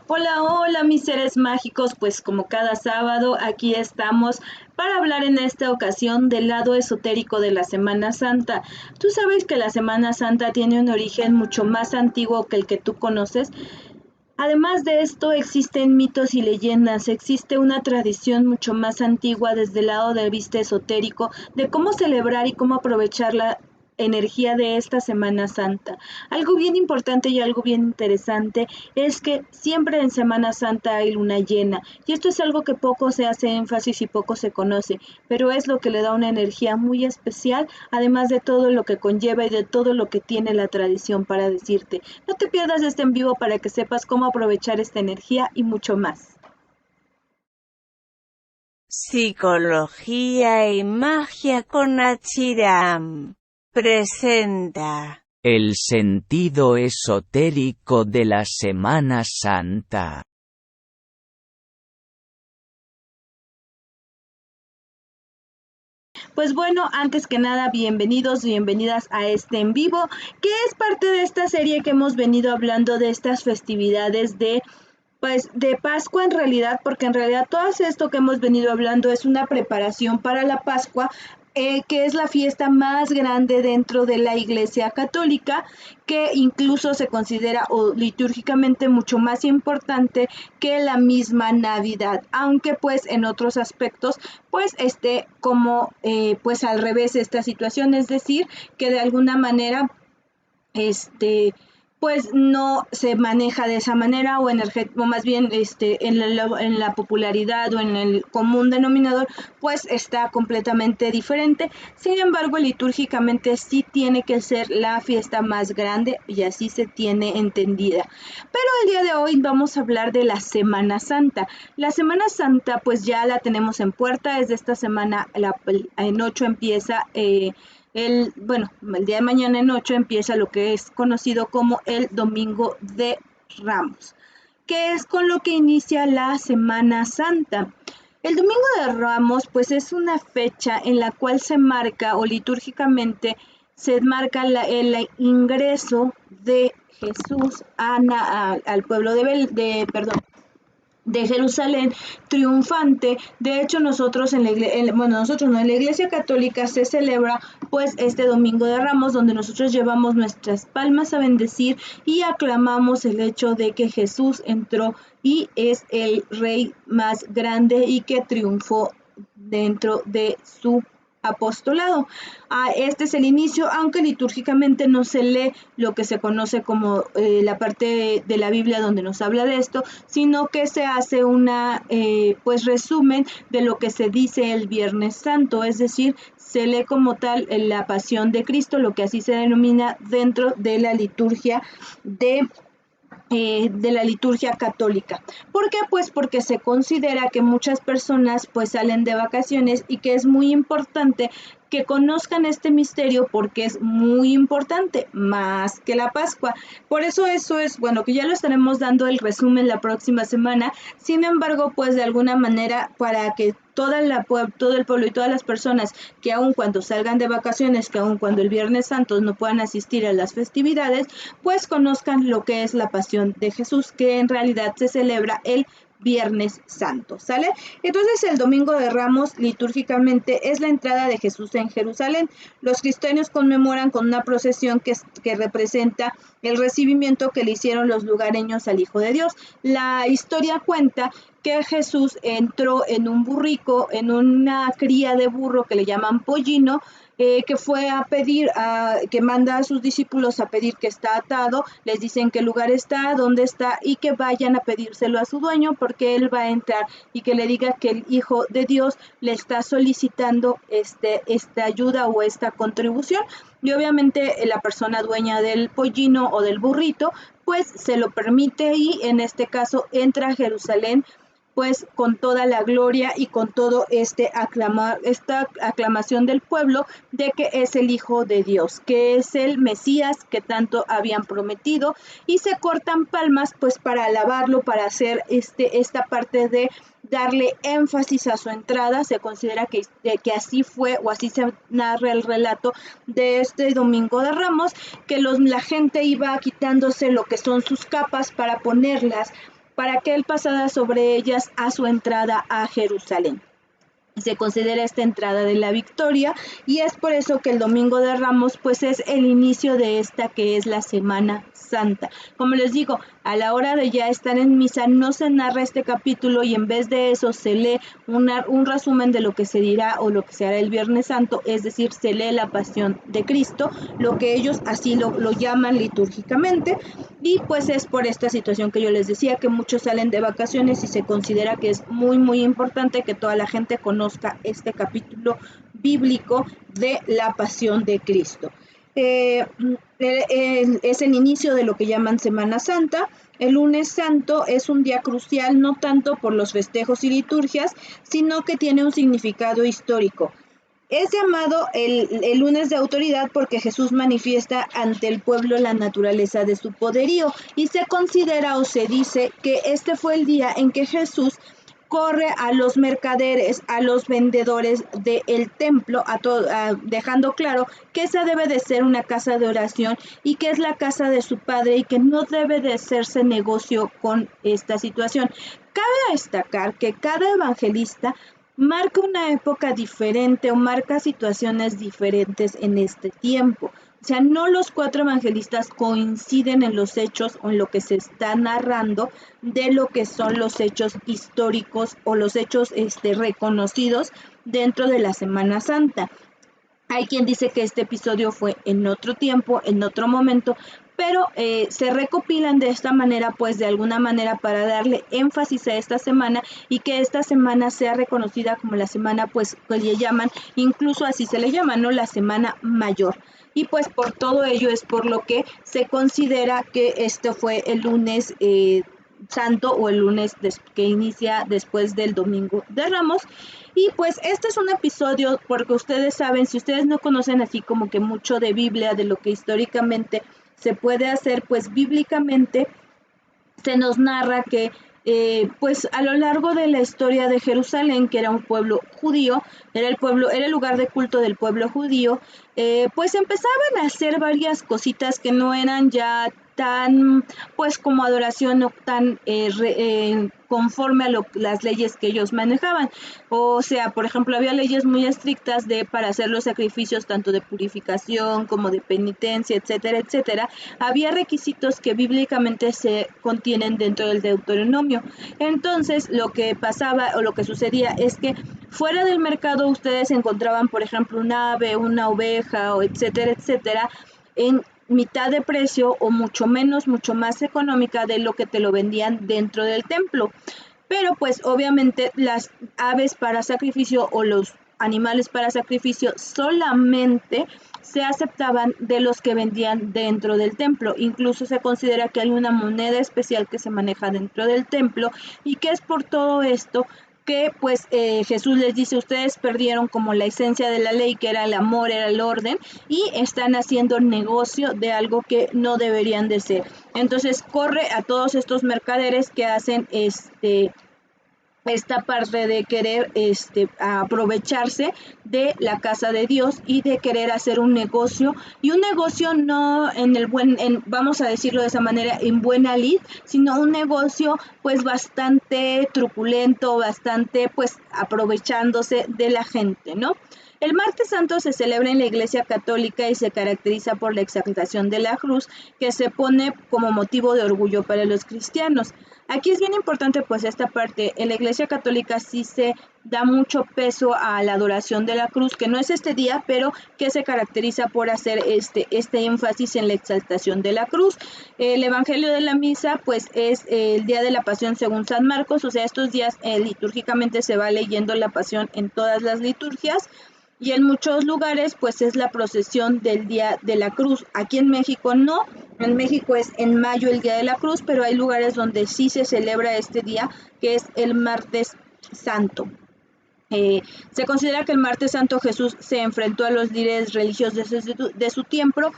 Hola, hola, mis seres mágicos, pues como cada sábado aquí estamos para hablar en esta ocasión del lado esotérico de la Semana Santa. Tú sabes que la Semana Santa tiene un origen mucho más antiguo que el que tú conoces. Además de esto, existen mitos y leyendas, existe una tradición mucho más antigua desde el lado de vista esotérico de cómo celebrar y cómo aprovechar la energía de esta Semana Santa. Algo bien importante y algo bien interesante es que siempre en Semana Santa hay luna llena y esto es algo que poco se hace énfasis y poco se conoce, pero es lo que le da una energía muy especial, además de todo lo que conlleva y de todo lo que tiene la tradición para decirte. No te pierdas este en vivo para que sepas cómo aprovechar esta energía y mucho más. Psicología y magia con Achiram presenta El sentido esotérico de la Semana Santa. Pues bueno, antes que nada, bienvenidos, bienvenidas a este en vivo, que es parte de esta serie que hemos venido hablando de estas festividades de pues de Pascua en realidad, porque en realidad todo esto que hemos venido hablando es una preparación para la Pascua, que es la fiesta más grande dentro de la Iglesia Católica, que incluso se considera o litúrgicamente mucho más importante que la misma Navidad, aunque pues en otros aspectos pues esté como pues al revés esta situación, es decir, que de alguna manera este, pues no se maneja de esa manera o, o más bien en la popularidad o en el común denominador, pues está completamente diferente. Sin embargo, litúrgicamente sí tiene que ser la fiesta más grande y así se tiene entendida. Pero el día de hoy vamos a hablar de la Semana Santa. La Semana Santa pues ya la tenemos en puerta, es de esta semana, en 8 empieza el día de mañana en 8 empieza lo que es conocido como el Domingo de Ramos, que es con lo que inicia la Semana Santa. El Domingo de Ramos, pues es una fecha en la cual se marca o litúrgicamente se marca el ingreso de Jesús al pueblo de Jerusalén triunfante. De hecho, nosotros en la iglesia, bueno, nosotros no, en la iglesia católica se celebra pues este Domingo de Ramos, donde nosotros llevamos nuestras palmas a bendecir y aclamamos el hecho de que Jesús entró y es el rey más grande y que triunfó dentro de su apostolado. Este es el inicio, aunque litúrgicamente no se lee lo que se conoce como la parte de la Biblia donde nos habla de esto, sino que se hace una pues resumen de lo que se dice el Viernes Santo, es decir, se lee como tal la Pasión de Cristo, lo que así se denomina dentro de la liturgia de la liturgia católica. ¿Por qué? Pues porque se considera que muchas personas pues salen de vacaciones y que es muy importante que conozcan este misterio porque es muy importante, más que la Pascua. Por eso es, bueno, que ya lo estaremos dando el resumen la próxima semana. Sin embargo, pues de alguna manera para que todo el pueblo y todas las personas que aun cuando salgan de vacaciones, que aun cuando el Viernes Santo no puedan asistir a las festividades, pues conozcan lo que es la pasión de Jesús, que en realidad se celebra el Viernes Santo, ¿sale? Entonces el Domingo de Ramos litúrgicamente es la entrada de Jesús en Jerusalén. Los cristianos conmemoran con una procesión que representa el recibimiento que le hicieron los lugareños al Hijo de Dios. La historia cuenta que Jesús entró en un burrico, en una cría de burro que le llaman pollino, que fue a pedir, que manda a sus discípulos a pedir que está atado, les dicen qué lugar está, dónde está y que vayan a pedírselo a su dueño porque él va a entrar y que le diga que el Hijo de Dios le está solicitando esta ayuda o esta contribución. Y obviamente la persona dueña del pollino o del burrito pues se lo permite y en este caso entra a Jerusalén pues con toda la gloria y con todo esta aclamación del pueblo de que es el Hijo de Dios, que es el Mesías que tanto habían prometido y se cortan palmas pues para alabarlo, para hacer esta parte de darle énfasis a su entrada. Se considera que así fue o así se narra el relato de este Domingo de Ramos, que la gente iba quitándose lo que son sus capas para ponerlas para que él pasara sobre ellas a su entrada a Jerusalén. Se considera esta entrada de la victoria y es por eso que el Domingo de Ramos pues es el inicio de esta que es la Semana Santa. Como les digo, a la hora de ya estar en misa no se narra este capítulo y en vez de eso se lee un resumen de lo que se dirá o lo que se hará el Viernes Santo, es decir, se lee la Pasión de Cristo, lo que ellos así lo llaman litúrgicamente, y pues es por esta situación que yo les decía, que muchos salen de vacaciones y se considera que es muy importante que toda la gente conozca este capítulo bíblico de la Pasión de Cristo. Es el inicio de lo que llaman Semana Santa. El lunes santo es un día crucial no tanto por los festejos y liturgias, sino que tiene un significado histórico. Es llamado el lunes de autoridad porque Jesús manifiesta ante el pueblo la naturaleza de su poderío y se considera o se dice que este fue el día en que Jesús corre a los mercaderes, a los vendedores del templo, dejando claro que esa debe de ser una casa de oración y que es la casa de su padre y que no debe de hacerse negocio con esta situación. Cabe destacar que cada evangelista marca una época diferente o marca situaciones diferentes en este tiempo. O sea, no los 4 evangelistas coinciden en los hechos o en lo que se está narrando de lo que son los hechos históricos o los hechos reconocidos dentro de la Semana Santa. Hay quien dice que este episodio fue en otro tiempo, en otro momento, pero se recopilan de esta manera, pues de alguna manera para darle énfasis a esta semana y que esta semana sea reconocida como la semana, pues que le llaman, incluso así se le llama, ¿no? La Semana Mayor. Y pues por todo ello es por lo que se considera que esto fue el lunes santo o el lunes que inicia después del Domingo de Ramos. Y pues este es un episodio porque ustedes saben, si ustedes no conocen así como que mucho de Biblia, de lo que históricamente se puede hacer, pues bíblicamente se nos narra que pues a lo largo de la historia de Jerusalén, que era un pueblo judío, era el lugar de culto del pueblo judío, pues empezaban a hacer varias cositas que no eran ya tan, pues como adoración o tan conforme a las leyes que ellos manejaban. O sea, por ejemplo, había leyes muy estrictas para hacer los sacrificios tanto de purificación como de penitencia, etcétera, etcétera. Había requisitos que bíblicamente se contienen dentro del Deuteronomio. Entonces, lo que pasaba o lo que sucedía es que fuera del mercado ustedes encontraban, por ejemplo, un ave, una oveja, o etcétera, etcétera, en mitad de precio o mucho más económica de lo que te lo vendían dentro del templo. Pero pues obviamente las aves para sacrificio o los animales para sacrificio solamente se aceptaban de los que vendían dentro del templo. Incluso se considera que hay una moneda especial que se maneja dentro del templo y que es por todo esto que pues Jesús les dice, ustedes perdieron como la esencia de la ley, que era el amor, era el orden, y están haciendo negocio de algo que no deberían de ser. Entonces corre a todos estos mercaderes que hacen esta parte de querer aprovecharse de la casa de Dios y de querer hacer un negocio, y un negocio no vamos a decirlo de esa manera, en buena lid, sino un negocio pues bastante truculento, bastante pues aprovechándose de la gente, ¿no? El martes santo se celebra en la Iglesia Católica y se caracteriza por la exaltación de la cruz, que se pone como motivo de orgullo para los cristianos. Aquí es bien importante pues esta parte, en la Iglesia Católica sí se da mucho peso a la adoración de la cruz, que no es este día, pero que se caracteriza por hacer este énfasis en la exaltación de la cruz. El Evangelio de la Misa pues es el día de la Pasión según San Marcos, o sea, estos días litúrgicamente se va leyendo la Pasión en todas las liturgias. Y en muchos lugares pues es la procesión del Día de la Cruz. Aquí en México no, en México es en mayo el Día de la Cruz, pero hay lugares donde sí se celebra este día, que es el martes santo. Se considera que el martes santo Jesús se enfrentó a los líderes religiosos de su tiempo,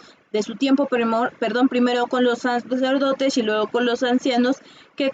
primero con los sacerdotes y luego con los ancianos que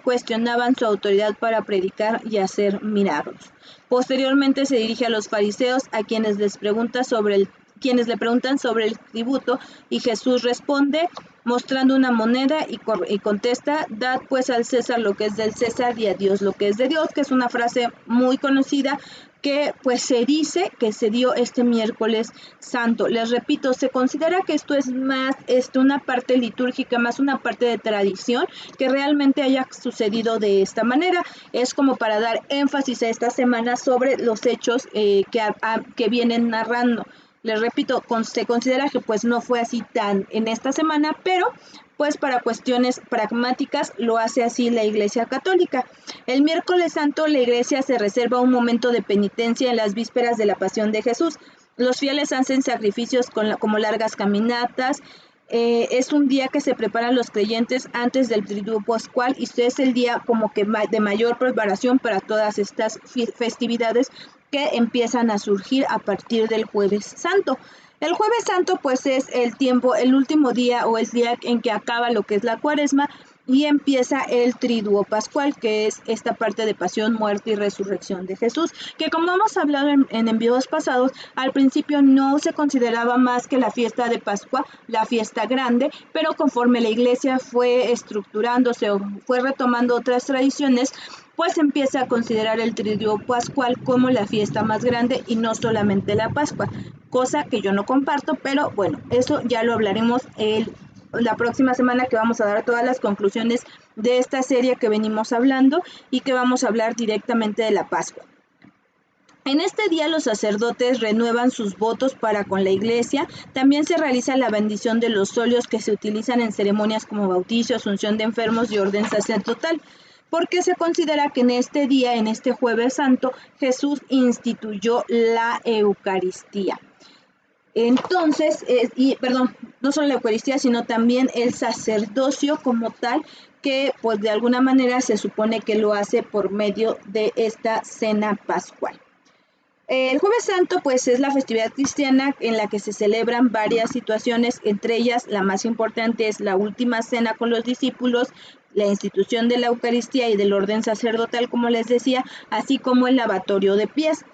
cuestionaban su autoridad para predicar y hacer milagros. Posteriormente se dirige a los fariseos, a quienes les pregunta sobre quienes le preguntan sobre el tributo y Jesús responde mostrando una moneda y contesta: dad pues al César lo que es del César y a Dios lo que es de Dios, que es una frase muy conocida que pues se dice que se dio este miércoles santo. Les repito, se considera que esto es más una parte litúrgica, más una parte de tradición, que realmente haya sucedido de esta manera. Es como para dar énfasis a esta semana sobre los hechos que vienen narrando. Les repito, se considera que pues no fue así tan en esta semana, pero pues para cuestiones pragmáticas lo hace así la Iglesia Católica. El miércoles santo la Iglesia se reserva un momento de penitencia en las vísperas de la pasión de Jesús. Los fieles hacen sacrificios como largas caminatas. Es un día que se preparan los creyentes antes del triduo pascual y es el día como que de mayor preparación para todas estas festividades que empiezan a surgir a partir del Jueves Santo. El Jueves Santo pues es el último día o el día en que acaba lo que es la Cuaresma y empieza el triduo pascual, que es esta parte de pasión, muerte y resurrección de Jesús, que como hemos hablado en envíos pasados, al principio no se consideraba más que la fiesta de Pascua, la fiesta grande, pero conforme la Iglesia fue estructurándose o fue retomando otras tradiciones, pues empieza a considerar el triduo pascual como la fiesta más grande y no solamente la Pascua, cosa que yo no comparto, pero bueno, eso ya lo hablaremos la próxima semana, que vamos a dar todas las conclusiones de esta serie que venimos hablando y que vamos a hablar directamente de la Pascua. En este día los sacerdotes renuevan sus votos para con la Iglesia. También se realiza la bendición de los óleos que se utilizan en ceremonias como bautizo, asunción de enfermos y orden sacerdotal, porque se considera que en este día, en este Jueves Santo, Jesús instituyó la Eucaristía. Entonces, no solo la Eucaristía, sino también el sacerdocio como tal, que pues de alguna manera se supone que lo hace por medio de esta cena pascual. El Jueves Santo pues es la festividad cristiana en la que se celebran varias situaciones, entre ellas la más importante es la última cena con los discípulos, la institución de la Eucaristía y del orden sacerdotal, como les decía, así como el lavatorio de pies.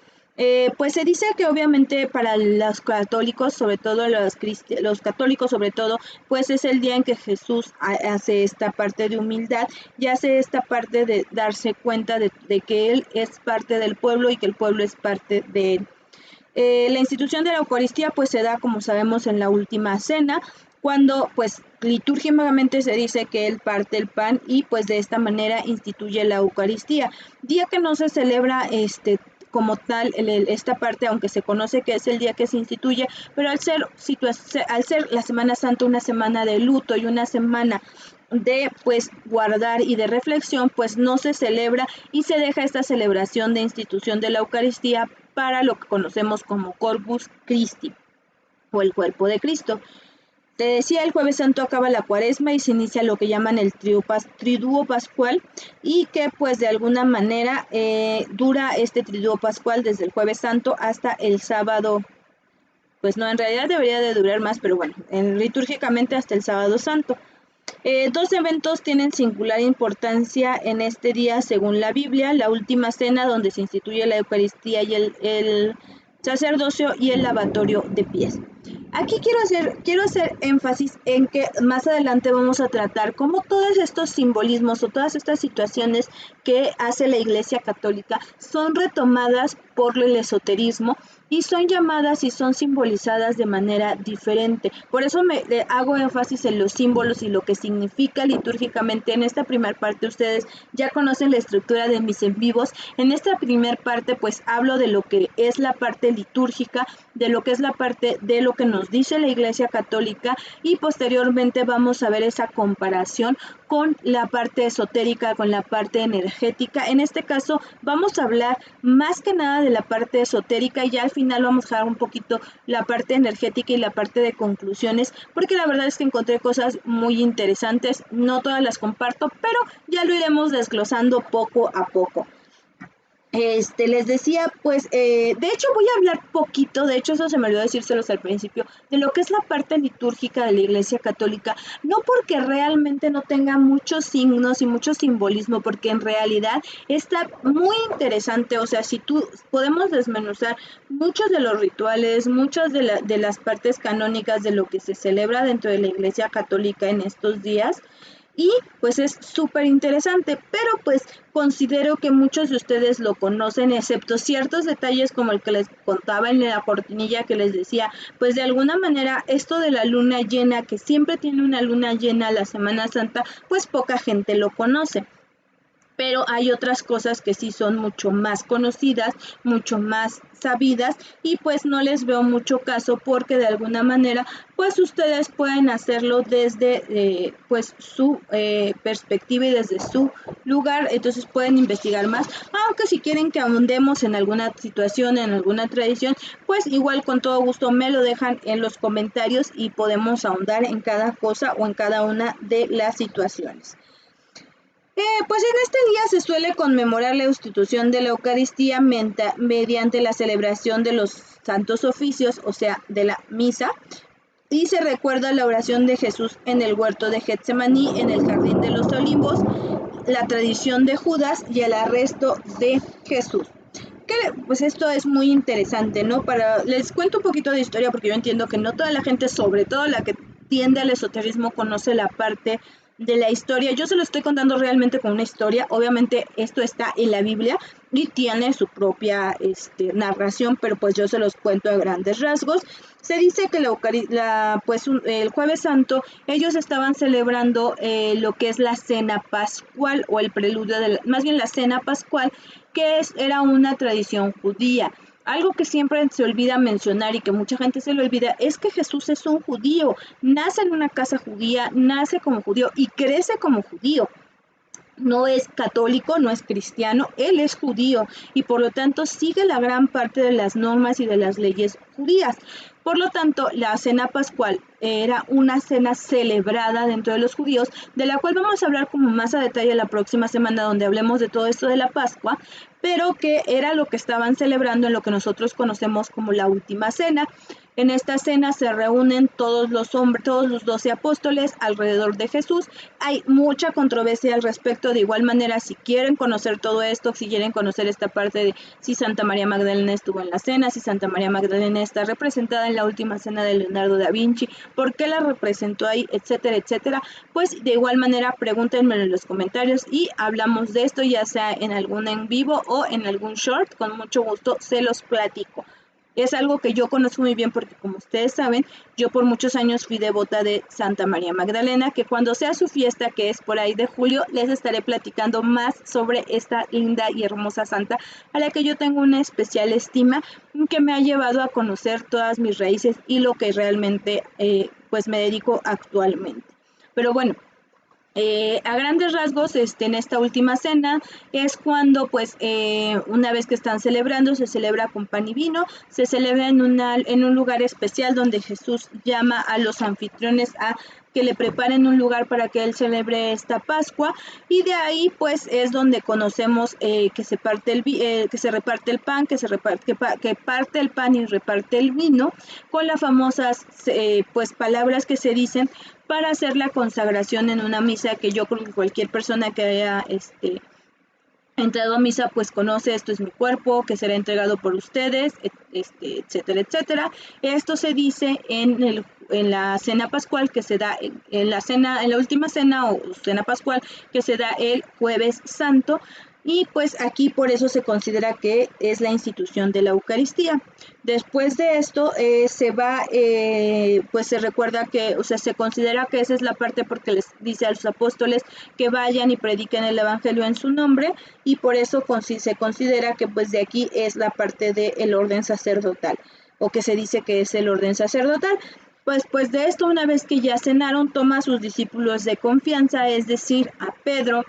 Pues se dice que obviamente para los católicos, sobre todo los católicos sobre todo, pues es el día en que Jesús hace esta parte de humildad y hace esta parte de darse cuenta de que Él es parte del pueblo y que el pueblo es parte de Él. La institución de la Eucaristía pues se da, como sabemos, en la última cena, cuando pues litúrgicamente se dice que Él parte el pan y pues de esta manera instituye la Eucaristía, día que no se celebra como tal esta parte, aunque se conoce que es el día que se instituye, pero al ser la Semana Santa una semana de luto y una semana de pues guardar y de reflexión, pues no se celebra y se deja esta celebración de institución de la Eucaristía para lo que conocemos como Corpus Christi o el cuerpo de Cristo. Te decía, el Jueves Santo acaba la Cuaresma y se inicia lo que llaman el triduo pascual, y que pues de alguna manera dura este triduo pascual desde el Jueves Santo hasta el sábado. Pues no, en realidad debería de durar más, pero bueno, litúrgicamente hasta el sábado santo. Dos eventos tienen singular importancia en este día según la Biblia: la última cena, donde se instituye la Eucaristía y el sacerdocio, y el lavatorio de pies. Aquí quiero hacer énfasis en que más adelante vamos a tratar cómo todos estos simbolismos o todas estas situaciones que hace la Iglesia Católica son retomadas por el esoterismo y son llamadas y son simbolizadas de manera diferente. Por eso le hago énfasis en los símbolos y lo que significa litúrgicamente. En esta primera parte ustedes ya conocen la estructura de mis en vivos. En esta primera parte pues hablo de lo que es la parte litúrgica, de lo que es la parte de lo que nos dice la Iglesia Católica, y posteriormente vamos a ver esa comparación con la parte esotérica, con la parte energética. En este caso vamos a hablar más que nada de la parte esotérica y ya al final vamos a dejar un poquito la parte energética y la parte de conclusiones, porque la verdad es que encontré cosas muy interesantes. No todas las comparto, pero ya lo iremos desglosando poco a poco. Les decía, pues, de hecho voy a hablar poquito, de hecho eso se me olvidó decírselos al principio, de lo que es la parte litúrgica de la Iglesia Católica, no porque realmente no tenga muchos signos y mucho simbolismo, porque en realidad está muy interesante, o sea, si tú podemos desmenuzar muchos de los rituales, muchas de las partes canónicas de lo que se celebra dentro de la Iglesia Católica en estos días, y pues es súper interesante, pero pues considero que muchos de ustedes lo conocen, excepto ciertos detalles como el que les contaba en la cortinilla que les decía, pues de alguna manera esto de la luna llena, que siempre tiene una luna llena la Semana Santa, pues poca gente lo conoce. Pero hay otras cosas que sí son mucho más conocidas, mucho más sabidas, y pues no les veo mucho caso porque de alguna manera pues ustedes pueden hacerlo desde pues su perspectiva y desde su lugar, entonces pueden investigar más, aunque si quieren que ahondemos en alguna situación, en alguna tradición, pues igual con todo gusto me lo dejan en los comentarios y podemos ahondar en cada cosa o en cada una de las situaciones. Pues en este día se suele conmemorar la institución de la Eucaristía mediante la celebración de los santos oficios, o sea, de la misa, y se recuerda la oración de Jesús en el huerto de Getsemaní, en el jardín de los olivos, la tradición de Judas y el arresto de Jesús. Pues esto es muy interesante, ¿no? Les cuento un poquito de historia porque yo entiendo que no toda la gente, sobre todo la que tiende al esoterismo, conoce la parte de la historia. Yo se lo estoy contando realmente con una historia. Obviamente esto está en la Biblia y tiene su propia narración, pero pues yo se los cuento a grandes rasgos. Se dice que el Jueves Santo ellos estaban celebrando lo que es la Cena Pascual o el preludio, más bien la Cena Pascual, que era una tradición judía. Algo que siempre se olvida mencionar y que mucha gente se le olvida es que Jesús es un judío, nace en una casa judía, nace como judío y crece como judío. No es católico, no es cristiano, él es judío y por lo tanto sigue la gran parte de las normas y de las leyes judías. Por lo tanto, la cena pascual era una cena celebrada dentro de los judíos, de la cual vamos a hablar como más a detalle la próxima semana, donde hablemos de todo esto de la Pascua, pero que era lo que estaban celebrando en lo que nosotros conocemos como la última cena. En esta cena se reúnen todos los 12 apóstoles alrededor de Jesús. Hay mucha controversia al respecto. De igual manera, si quieren conocer todo esto, si quieren conocer esta parte de si Santa María Magdalena estuvo en la cena, si Santa María Magdalena está representada en la última cena de Leonardo da Vinci, por qué la representó ahí, etcétera, etcétera, pues de igual manera pregúntenme en los comentarios y hablamos de esto, ya sea en algún en vivo o en algún short. Con mucho gusto se los platico. Es algo que yo conozco muy bien porque, como ustedes saben, yo por muchos años fui devota de Santa María Magdalena, que cuando sea su fiesta, que es por ahí de julio, les estaré platicando más sobre esta linda y hermosa santa, a la que yo tengo una especial estima, que me ha llevado a conocer todas mis raíces y lo que realmente pues me dedico actualmente. Pero bueno, a grandes rasgos, en esta última cena es cuando, pues, una vez que están celebrando, se celebra con pan y vino, se celebra en un lugar especial donde Jesús llama a los anfitriones a que le preparen un lugar para que él celebre esta Pascua, y de ahí pues es donde conocemos que se reparte el pan, que parte el pan y reparte el vino, con las famosas pues palabras que se dicen para hacer la consagración en una misa, que yo creo que cualquier persona que haya entrado a misa pues conoce: esto es mi cuerpo que será entregado por ustedes, etcétera, etcétera. Esto se dice en la cena pascual, que se da en la última cena o cena pascual, que se da el Jueves Santo. Y pues aquí por eso se considera que es la institución de la Eucaristía. Después de esto pues se recuerda que, o sea, se considera que esa es la parte porque les dice a los apóstoles que vayan y prediquen el evangelio en su nombre, y por eso se considera que pues de aquí es la parte del orden sacerdotal, o que se dice que es el orden sacerdotal. Pues de esto, una vez que ya cenaron, toma a sus discípulos de confianza, es decir, a Pedro,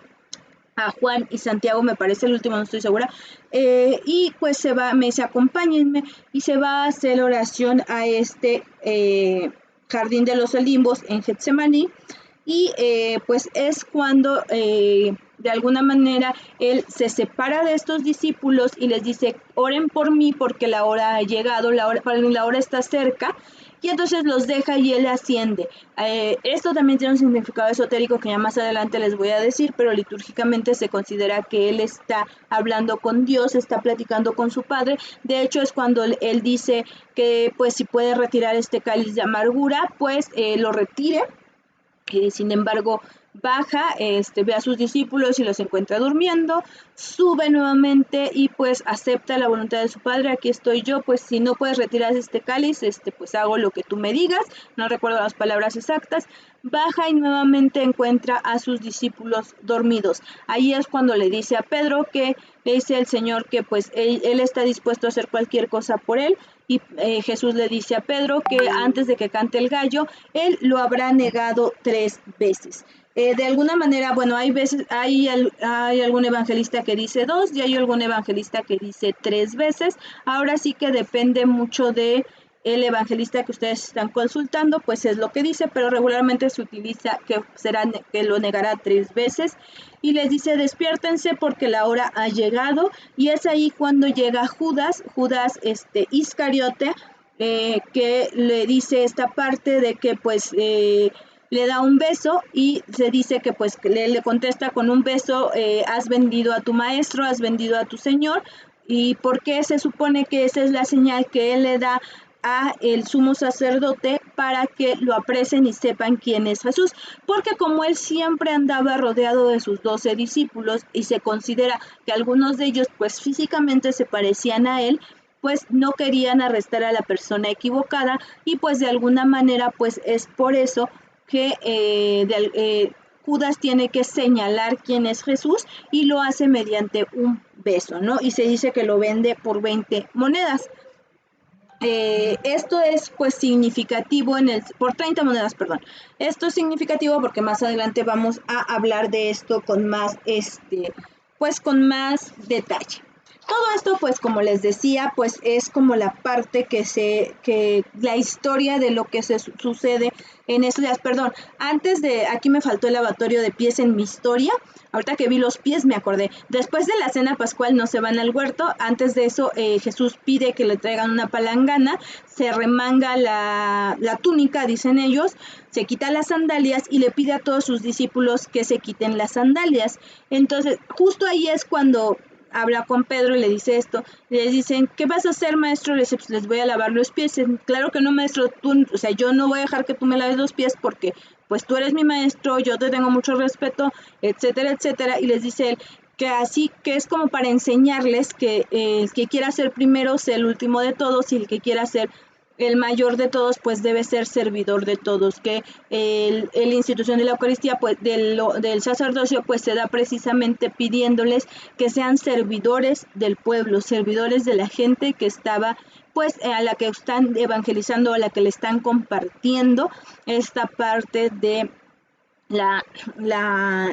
a Juan y Santiago, me parece el último, no estoy segura, y pues me dice: acompáñenme, y se va a hacer oración a jardín de los olivos en Getsemaní, y pues es cuando de alguna manera él se separa de estos discípulos y les dice, oren por mí porque la hora ha llegado, la hora está cerca, y entonces los deja y él asciende. Esto también tiene un significado esotérico que ya más adelante les voy a decir, pero litúrgicamente se considera que él está hablando con Dios, está platicando con su Padre. De hecho, es cuando él dice que pues si puede retirar este cáliz de amargura, pues lo retire. Sin embargo, baja, ve a sus discípulos y los encuentra durmiendo, sube nuevamente y pues acepta la voluntad de su Padre. Aquí estoy yo, pues si no puedes retirar este cáliz, pues hago lo que tú me digas, no recuerdo las palabras exactas. Baja y nuevamente encuentra a sus discípulos dormidos. Ahí es cuando le dice a Pedro que le dice el Señor que pues él está dispuesto a hacer cualquier cosa por él. Y Jesús le dice a Pedro que antes de que cante el gallo, él lo habrá negado 3 veces. De alguna manera, bueno, hay algún evangelista que dice 2 y hay algún evangelista que dice 3 veces. Ahora sí que depende mucho de el evangelista que ustedes están consultando, pues es lo que dice, pero regularmente se utiliza que lo negará 3 veces. Y les dice, despiértense porque la hora ha llegado, y es ahí cuando llega Judas Iscariote, que le dice esta parte de que pues le da un beso y se dice que pues le contesta con un beso, has vendido a tu maestro, has vendido a tu Señor. ¿Y por qué se supone que esa es la señal que él le da a el sumo sacerdote para que lo aprecien y sepan quién es Jesús? Porque como él siempre andaba rodeado de sus 12 discípulos y se considera que algunos de ellos pues físicamente se parecían a él, pues no querían arrestar a la persona equivocada, y pues de alguna manera pues es por eso que Judas tiene que señalar quién es Jesús, y lo hace mediante un beso, ¿no? Y se dice que lo vende por 20 monedas. Esto es pues significativo por 30 monedas, perdón. Esto es significativo porque más adelante vamos a hablar de esto con más, pues con más detalle. Todo esto, pues como les decía, pues es como la parte que la historia de lo que se sucede en estos días. Perdón, aquí me faltó el lavatorio de pies en mi historia. Ahorita que vi los pies me acordé. Después de la cena pascual no se van al huerto. Antes de eso Jesús pide que le traigan una palangana, se remanga la túnica, dicen ellos, se quita las sandalias y le pide a todos sus discípulos que se quiten las sandalias. Entonces, justo ahí es cuando habla con Pedro y le dice esto. Les dicen, ¿qué vas a hacer, maestro? Les dice, pues les voy a lavar los pies. Claro que no, maestro, yo no voy a dejar que tú me laves los pies porque pues tú eres mi maestro, yo te tengo mucho respeto, etcétera, etcétera. Y les dice él que así que es como para enseñarles que el que quiera ser primero sea el último de todos, y el que quiera ser el mayor de todos pues debe ser servidor de todos, que la institución de la Eucaristía pues del sacerdocio pues se da precisamente pidiéndoles que sean servidores del pueblo, servidores de la gente que estaba pues a la que están evangelizando, a la que le están compartiendo esta parte de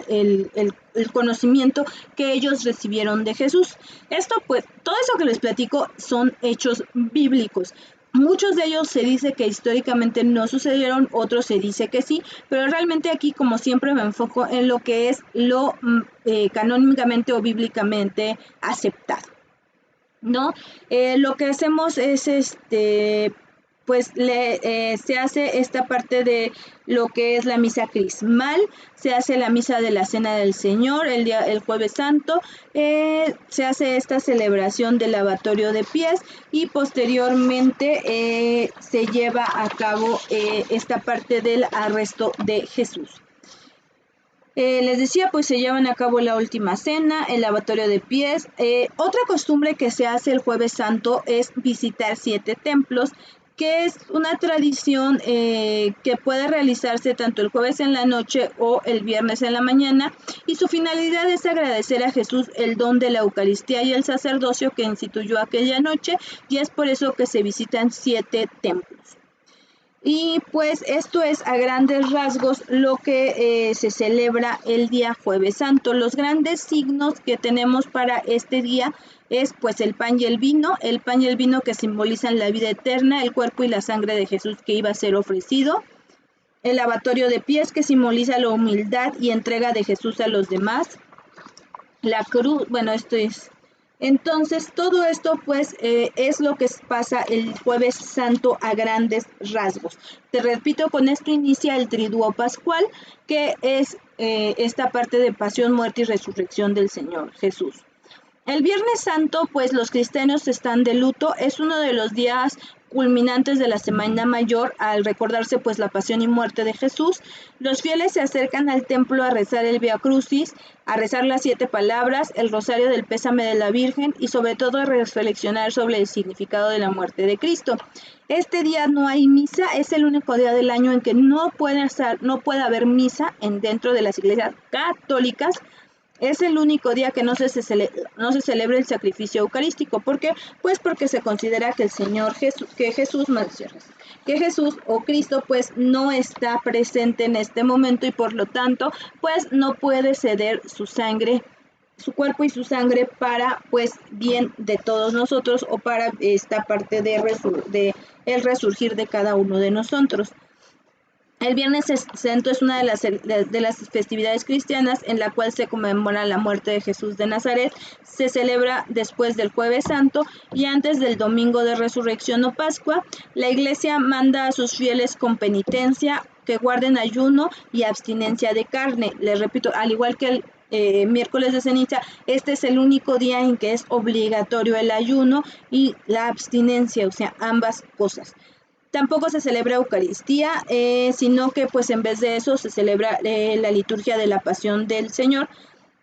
el conocimiento que ellos recibieron de Jesús. Esto pues, todo eso que les platico son hechos bíblicos. Muchos de ellos se dice que históricamente no sucedieron, otros se dice que sí, pero realmente aquí, como siempre, me enfoco en lo que es lo canónicamente o bíblicamente aceptado, ¿no? Lo que hacemos es pues se hace esta parte de lo que es la misa crismal, se hace la misa de la Cena del Señor el Jueves Santo, se hace esta celebración del lavatorio de pies, y posteriormente se lleva a cabo esta parte del arresto de Jesús. Les decía, pues se llevan a cabo la última cena, el lavatorio de pies. Otra costumbre que se hace el Jueves Santo es visitar 7 templos, que es una tradición que puede realizarse tanto el jueves en la noche o el viernes en la mañana, y su finalidad es agradecer a Jesús el don de la Eucaristía y el sacerdocio que instituyó aquella noche, y es por eso que se visitan 7 templos. Y pues esto es a grandes rasgos lo que se celebra el día Jueves Santo. Los grandes signos que tenemos para este día es pues el pan y el vino que simbolizan la vida eterna, el cuerpo y la sangre de Jesús que iba a ser ofrecido, el lavatorio de pies que simboliza la humildad y entrega de Jesús a los demás, la cruz, bueno, esto es. Entonces, todo esto pues es lo que pasa el Jueves Santo a grandes rasgos. Te repito, con esto inicia el Triduo Pascual, que es esta parte de pasión, muerte y resurrección del Señor Jesús. El Viernes Santo, pues los cristianos están de luto, es uno de los días culminantes de la Semana Mayor al recordarse pues la pasión y muerte de Jesús. Los fieles se acercan al templo a rezar el Vía Crucis, a rezar las 7 palabras, el rosario del pésame de la Virgen y sobre todo a reflexionar sobre el significado de la muerte de Cristo. Este día no hay misa, es el único día del año en que no puede haber misa dentro de las iglesias católicas. Es el único día que no se celebra el sacrificio eucarístico. ¿Por qué? Pues porque se considera que el Señor Jesús, que Jesús o Cristo pues no está presente en este momento y por lo tanto pues no puede ceder su sangre, su cuerpo y su sangre para pues bien de todos nosotros o para esta parte de el resurgir de cada uno de nosotros. El Viernes Santo es una de las festividades cristianas en la cual se conmemora la muerte de Jesús de Nazaret. Se celebra después del Jueves Santo y antes del Domingo de Resurrección o Pascua. La Iglesia manda a sus fieles con penitencia que guarden ayuno y abstinencia de carne. Les repito, al igual que el miércoles de ceniza, este es el único día en que es obligatorio el ayuno y la abstinencia, o sea, ambas cosas. Tampoco se celebra Eucaristía, sino que pues en vez de eso se celebra la liturgia de la Pasión del Señor.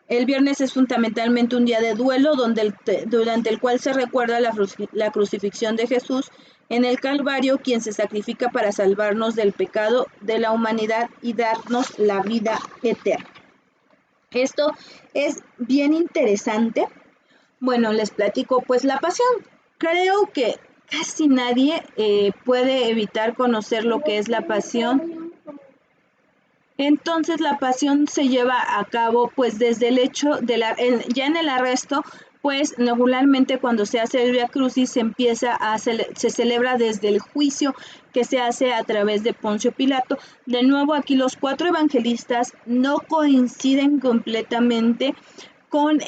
El viernes es fundamentalmente un día de duelo durante el cual se recuerda la crucifixión de Jesús en el Calvario, quien se sacrifica para salvarnos del pecado de la humanidad y darnos la vida eterna. Esto es bien interesante. Bueno, les platico pues la Pasión. Creo que casi nadie puede evitar conocer lo que es la pasión. Entonces la pasión se lleva a cabo pues desde el hecho de ya en el arresto, pues regularmente cuando se hace el Vía Crucis se celebra desde el juicio que se hace a través de Poncio Pilato. De nuevo aquí los 4 evangelistas no coinciden completamente con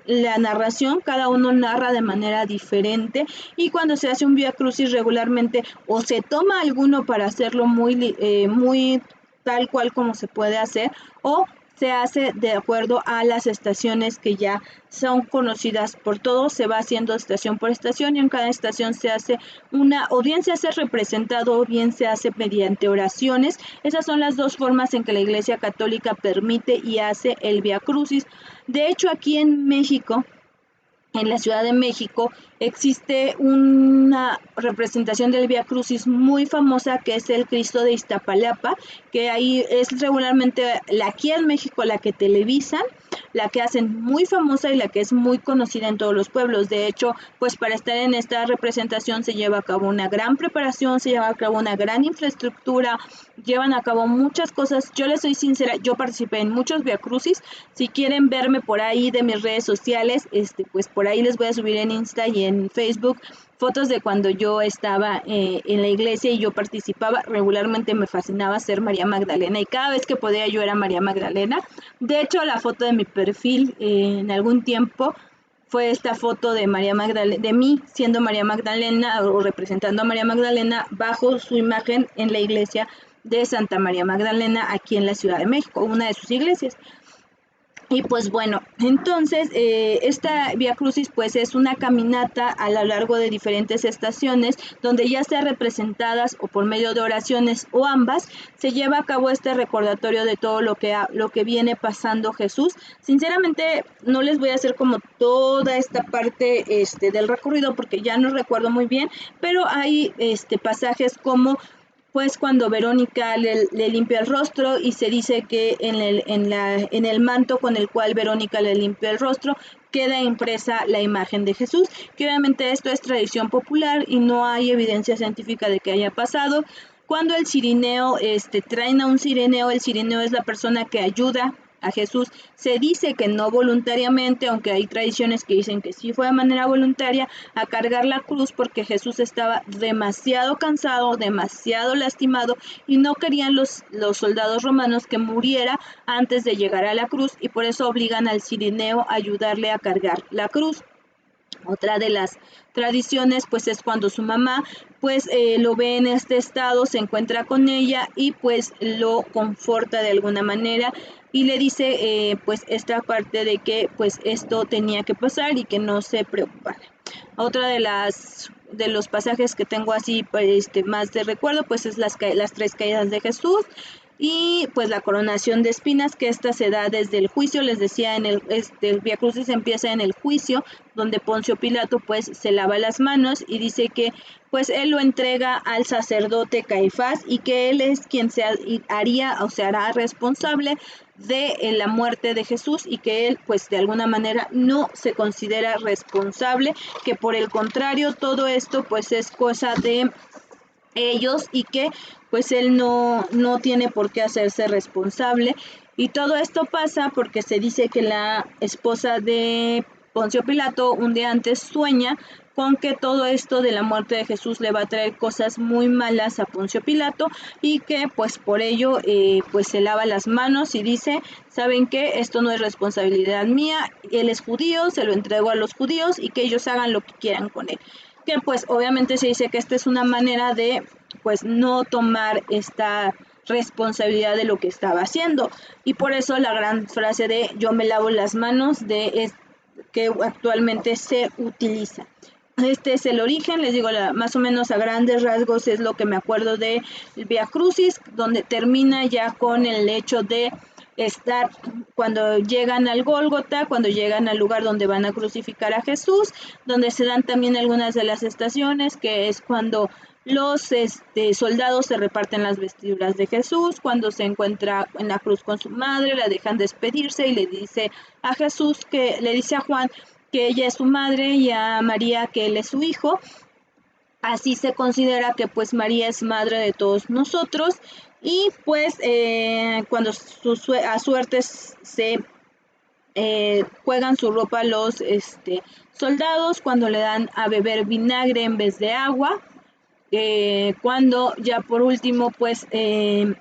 la narración, cada uno narra de manera diferente y cuando se hace un Vía Crucis regularmente o se toma alguno para hacerlo muy tal cual como se puede hacer o se hace de acuerdo a las estaciones que ya son conocidas por todos, se va haciendo estación por estación y en cada estación se hace o bien se hace representado o bien se hace mediante oraciones. Esas son las 2 formas en que la Iglesia Católica permite y hace el Vía Crucis. De hecho, aquí en México, en la Ciudad de México, existe una representación del Vía Crucis muy famosa que es el Cristo de Iztapalapa, que ahí es regularmente aquí en México la que televisan, la que hacen muy famosa y la que es muy conocida en todos los pueblos. De hecho, pues para estar en esta representación se lleva a cabo una gran preparación, se lleva a cabo una gran infraestructura, llevan a cabo muchas cosas. Yo les soy sincera, yo participé en muchos Vía Crucis. Si quieren verme por ahí de mis redes sociales, pues por ahí les voy a subir en Insta y en Facebook fotos de cuando yo estaba en la iglesia y yo participaba. Regularmente me fascinaba ser María Magdalena y cada vez que podía yo era María Magdalena. De hecho, la foto de mi perfil en algún tiempo fue esta foto de María Magdalena, de mí siendo María Magdalena o representando a María Magdalena bajo su imagen en la iglesia de Santa María Magdalena aquí en la Ciudad de México, una de sus iglesias. Y pues bueno, entonces esta Vía Crucis pues es una caminata a lo largo de diferentes estaciones donde ya sea representadas o por medio de oraciones o ambas, se lleva a cabo este recordatorio de todo lo que viene pasando Jesús. Sinceramente no les voy a hacer como toda esta parte del recorrido porque ya no recuerdo muy bien, pero hay pasajes como pues cuando Verónica le limpia el rostro y se dice que en el manto con el cual Verónica le limpia el rostro queda impresa la imagen de Jesús, que obviamente esto es tradición popular y no hay evidencia científica de que haya pasado. Cuando el cirineo, traen a un cirineo, el cirineo es la persona que ayuda a Jesús. Se dice que no voluntariamente, aunque hay tradiciones que dicen que sí fue de manera voluntaria, a cargar la cruz porque Jesús estaba demasiado cansado, demasiado lastimado y no querían los soldados romanos que muriera antes de llegar a la cruz, y por eso obligan al cirineo a ayudarle a cargar la cruz. Otra de las tradiciones pues es cuando su mamá pues lo ve en este estado, se encuentra con ella y pues lo conforta de alguna manera y le dice pues esta parte de que pues esto tenía que pasar y que no se preocupara. Otra de los pasajes que tengo así pues, más de recuerdo pues es las 3 caídas de Jesús y pues la coronación de espinas, que esta se da desde el juicio. Les decía, el Vía Crucis empieza en el juicio, donde Poncio Pilato pues se lava las manos y dice que pues él lo entrega al sacerdote Caifás y que él es quien se haría o se hará responsable de la muerte de Jesús, y que él pues de alguna manera no se considera responsable, que por el contrario todo esto pues es cosa de ellos y que pues él no tiene por qué hacerse responsable. Y todo esto pasa porque se dice que la esposa de Poncio Pilato un día antes sueña con que todo esto de la muerte de Jesús le va a traer cosas muy malas a Poncio Pilato y que pues por ello pues se lava las manos y dice, ¿saben qué? Esto no es responsabilidad mía, él es judío, se lo entrego a los judíos y que ellos hagan lo que quieran con él. Que pues obviamente se dice que esta es una manera de pues no tomar esta responsabilidad de lo que estaba haciendo, y por eso la gran frase de yo me lavo las manos que actualmente se utiliza. Este es el origen, les digo, más o menos a grandes rasgos es lo que me acuerdo de Vía Crucis, donde termina ya con el hecho de estar cuando llegan al Gólgota, cuando llegan al lugar donde van a crucificar a Jesús, donde se dan también algunas de las estaciones, que es cuando los soldados se reparten las vestiduras de Jesús, cuando se encuentra en la cruz con su madre, la dejan despedirse y le dice a Jesús, que le dice a Juan que ella es su madre y a María que él es su hijo. Así se considera que pues María es madre de todos nosotros, y pues cuando a suertes se juegan su ropa los soldados, cuando le dan a beber vinagre en vez de agua, cuando ya por último pues él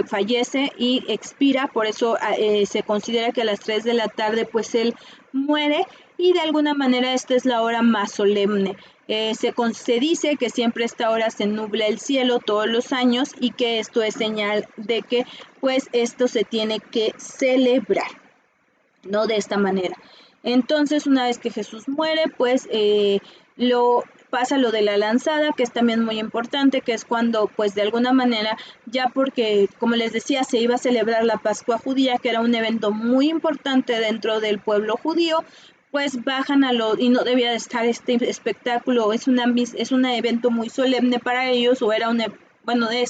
fallece y expira, por eso se considera que a las 3 de la tarde pues él muere, y de alguna manera esta es la hora más solemne. Se dice que siempre a esta hora se nubla el cielo todos los años y que esto es señal de que pues esto se tiene que celebrar, no de esta manera. Entonces una vez que Jesús muere pues pasa lo de la lanzada, que es también muy importante, que es cuando pues de alguna manera, ya porque como les decía se iba a celebrar la Pascua judía, que era un evento muy importante dentro del pueblo judío, pues bajan y no debía de estar este espectáculo, es un evento muy solemne para ellos, o era bueno, de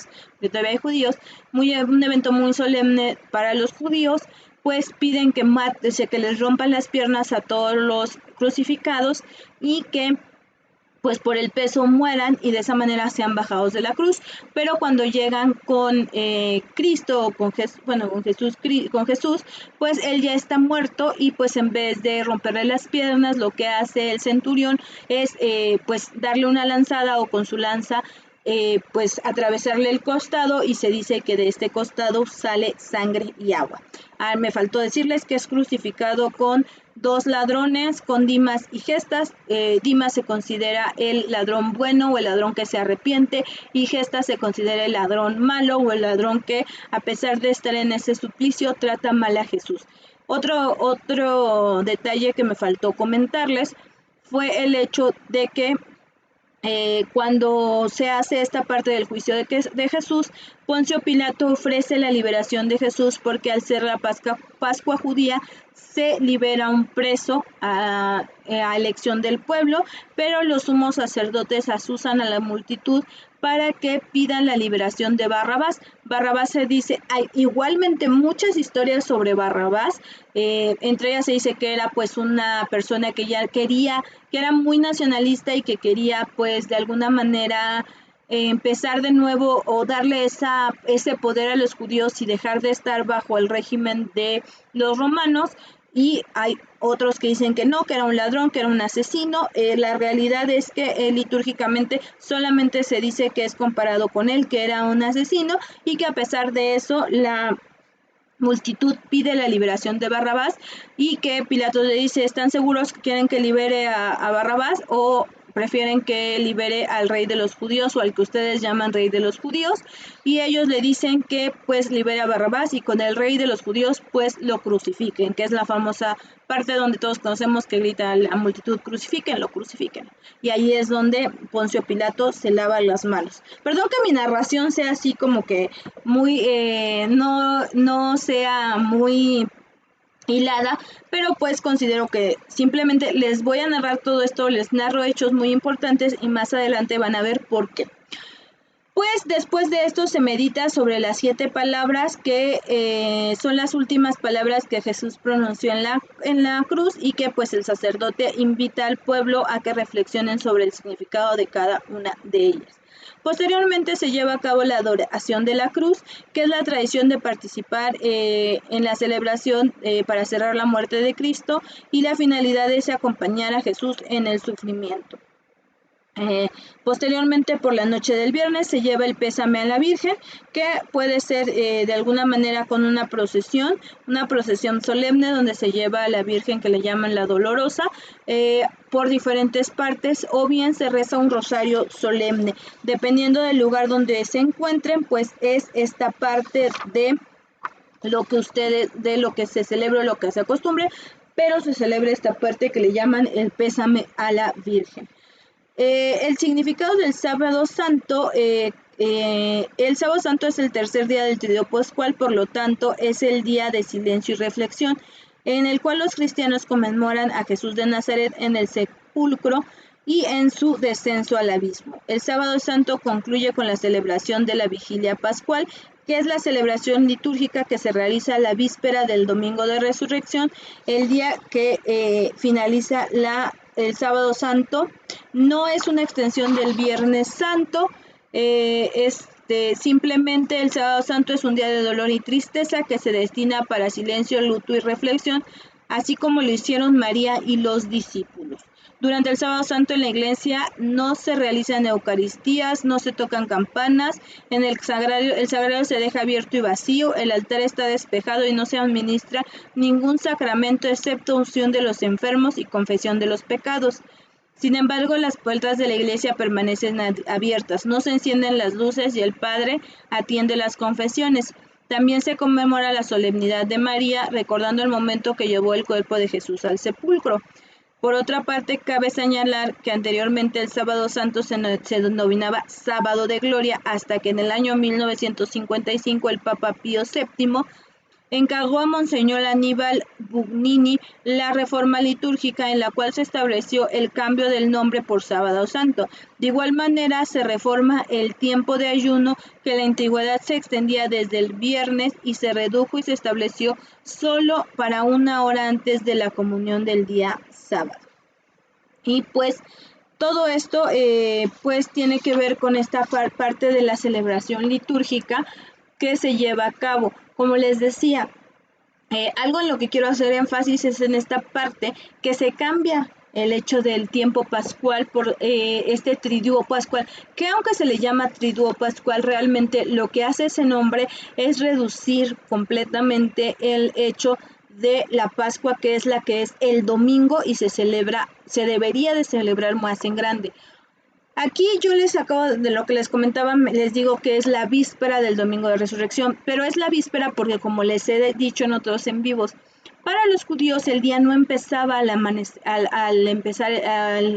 todavía hay judíos, un evento muy solemne para los judíos, pues piden que les rompan las piernas a todos los crucificados y que pues por el peso mueran, y de esa manera sean bajados de la cruz. Pero cuando llegan con Cristo, o con Jesús, pues él ya está muerto, y pues en vez de romperle las piernas, lo que hace el centurión es pues darle una lanzada, o con su lanza pues atravesarle el costado, y se dice que de este costado sale sangre y agua. Me faltó decirles que es crucificado con 2 ladrones, con Dimas y Gestas. Dimas se considera el ladrón bueno, o el ladrón que se arrepiente, y Gestas se considera el ladrón malo, o el ladrón que a pesar de estar en ese suplicio trata mal a Jesús. Otro detalle que me faltó comentarles fue el hecho de que cuando se hace esta parte del juicio de Jesús, Poncio Pilato ofrece la liberación de Jesús, porque al ser la Pascua judía se libera un preso a elección del pueblo, pero los sumos sacerdotes asusan a la multitud para que pidan la liberación de Barrabás. Barrabás, se dice, hay igualmente muchas historias sobre Barrabás, entre ellas se dice que era pues una persona que ya que era muy nacionalista y que quería pues de alguna manera empezar de nuevo o darle ese poder a los judíos y dejar de estar bajo el régimen de los romanos. Y hay otros que dicen que no, que era un ladrón, que era un asesino. La realidad es que litúrgicamente solamente se dice que es comparado con él, que era un asesino, y que a pesar de eso la multitud pide la liberación de Barrabás, y que Pilato le dice: ¿están seguros que quieren que libere a Barrabás o prefieren que libere al rey de los judíos, o al que ustedes llaman rey de los judíos? Y ellos le dicen que pues libere a Barrabás y con el rey de los judíos pues lo crucifiquen, que es la famosa parte donde todos conocemos que grita la multitud: crucifíquenlo, crucifíquenlo. Y ahí es donde Poncio Pilato se lava las manos. Perdón que mi narración sea así como que muy, no sea muy hilada, pero pues considero que simplemente les voy a narrar todo esto, les narro hechos muy importantes y más adelante van a ver por qué. Pues después de esto se medita sobre las 7 palabras que son las últimas palabras que Jesús pronunció en la cruz, y que pues el sacerdote invita al pueblo a que reflexionen sobre el significado de cada una de ellas. Posteriormente se lleva a cabo la adoración de la cruz, que es la tradición de participar en la celebración para cerrar la muerte de Cristo, y la finalidad es acompañar a Jesús en el sufrimiento. Posteriormente, por la noche del viernes, se lleva el pésame a la Virgen, que puede ser de alguna manera con una procesión solemne donde se lleva a la Virgen, que le llaman la Dolorosa, por diferentes partes, o bien se reza un rosario solemne. Dependiendo del lugar donde se encuentren, pues es esta parte de lo que se celebra, lo que se acostumbre, pero se celebra esta parte que le llaman el pésame a la Virgen. El significado del sábado santo: el sábado santo es el tercer día del triduo pascual, por lo tanto es el día de silencio y reflexión, en el cual los cristianos conmemoran a Jesús de Nazaret en el sepulcro y en su descenso al abismo. El sábado santo concluye con la celebración de la vigilia pascual, que es la celebración litúrgica que se realiza la víspera del domingo de resurrección, el día que finaliza el sábado santo. No es una extensión del viernes santo, simplemente el sábado santo es un día de dolor y tristeza que se destina para silencio, luto y reflexión, así como lo hicieron María y los discípulos. Durante el sábado santo en la iglesia no se realizan eucaristías, no se tocan campanas, el sagrario se deja abierto y vacío, el altar está despejado y no se administra ningún sacramento excepto unción de los enfermos y confesión de los pecados. Sin embargo, las puertas de la iglesia permanecen abiertas, no se encienden las luces y el padre atiende las confesiones. También se conmemora la solemnidad de María, recordando el momento que llevó el cuerpo de Jesús al sepulcro. Por otra parte, cabe señalar que anteriormente el sábado santo se denominaba sábado de gloria, hasta que en el año 1955 el Papa Pío VII encargó a Monseñor Aníbal Bugnini la reforma litúrgica, en la cual se estableció el cambio del nombre por sábado santo. De igual manera se reforma el tiempo de ayuno, que en la antigüedad se extendía desde el viernes y se redujo y se estableció solo para 1 hora antes de la comunión del día sábado. Y pues todo esto pues tiene que ver con esta parte de la celebración litúrgica que se lleva a cabo. Como les decía, algo en lo que quiero hacer énfasis es en esta parte que se cambia el hecho del tiempo pascual por este triduo pascual, que aunque se le llama triduo pascual, realmente lo que hace ese nombre es reducir completamente el hecho de la Pascua, que es el domingo, y se debería de celebrar más en grande. Aquí yo les acabo de lo que les comentaba, les digo que es la víspera del domingo de resurrección, pero es la víspera porque, como les he dicho en otros en vivos, para los judíos el día no empezaba al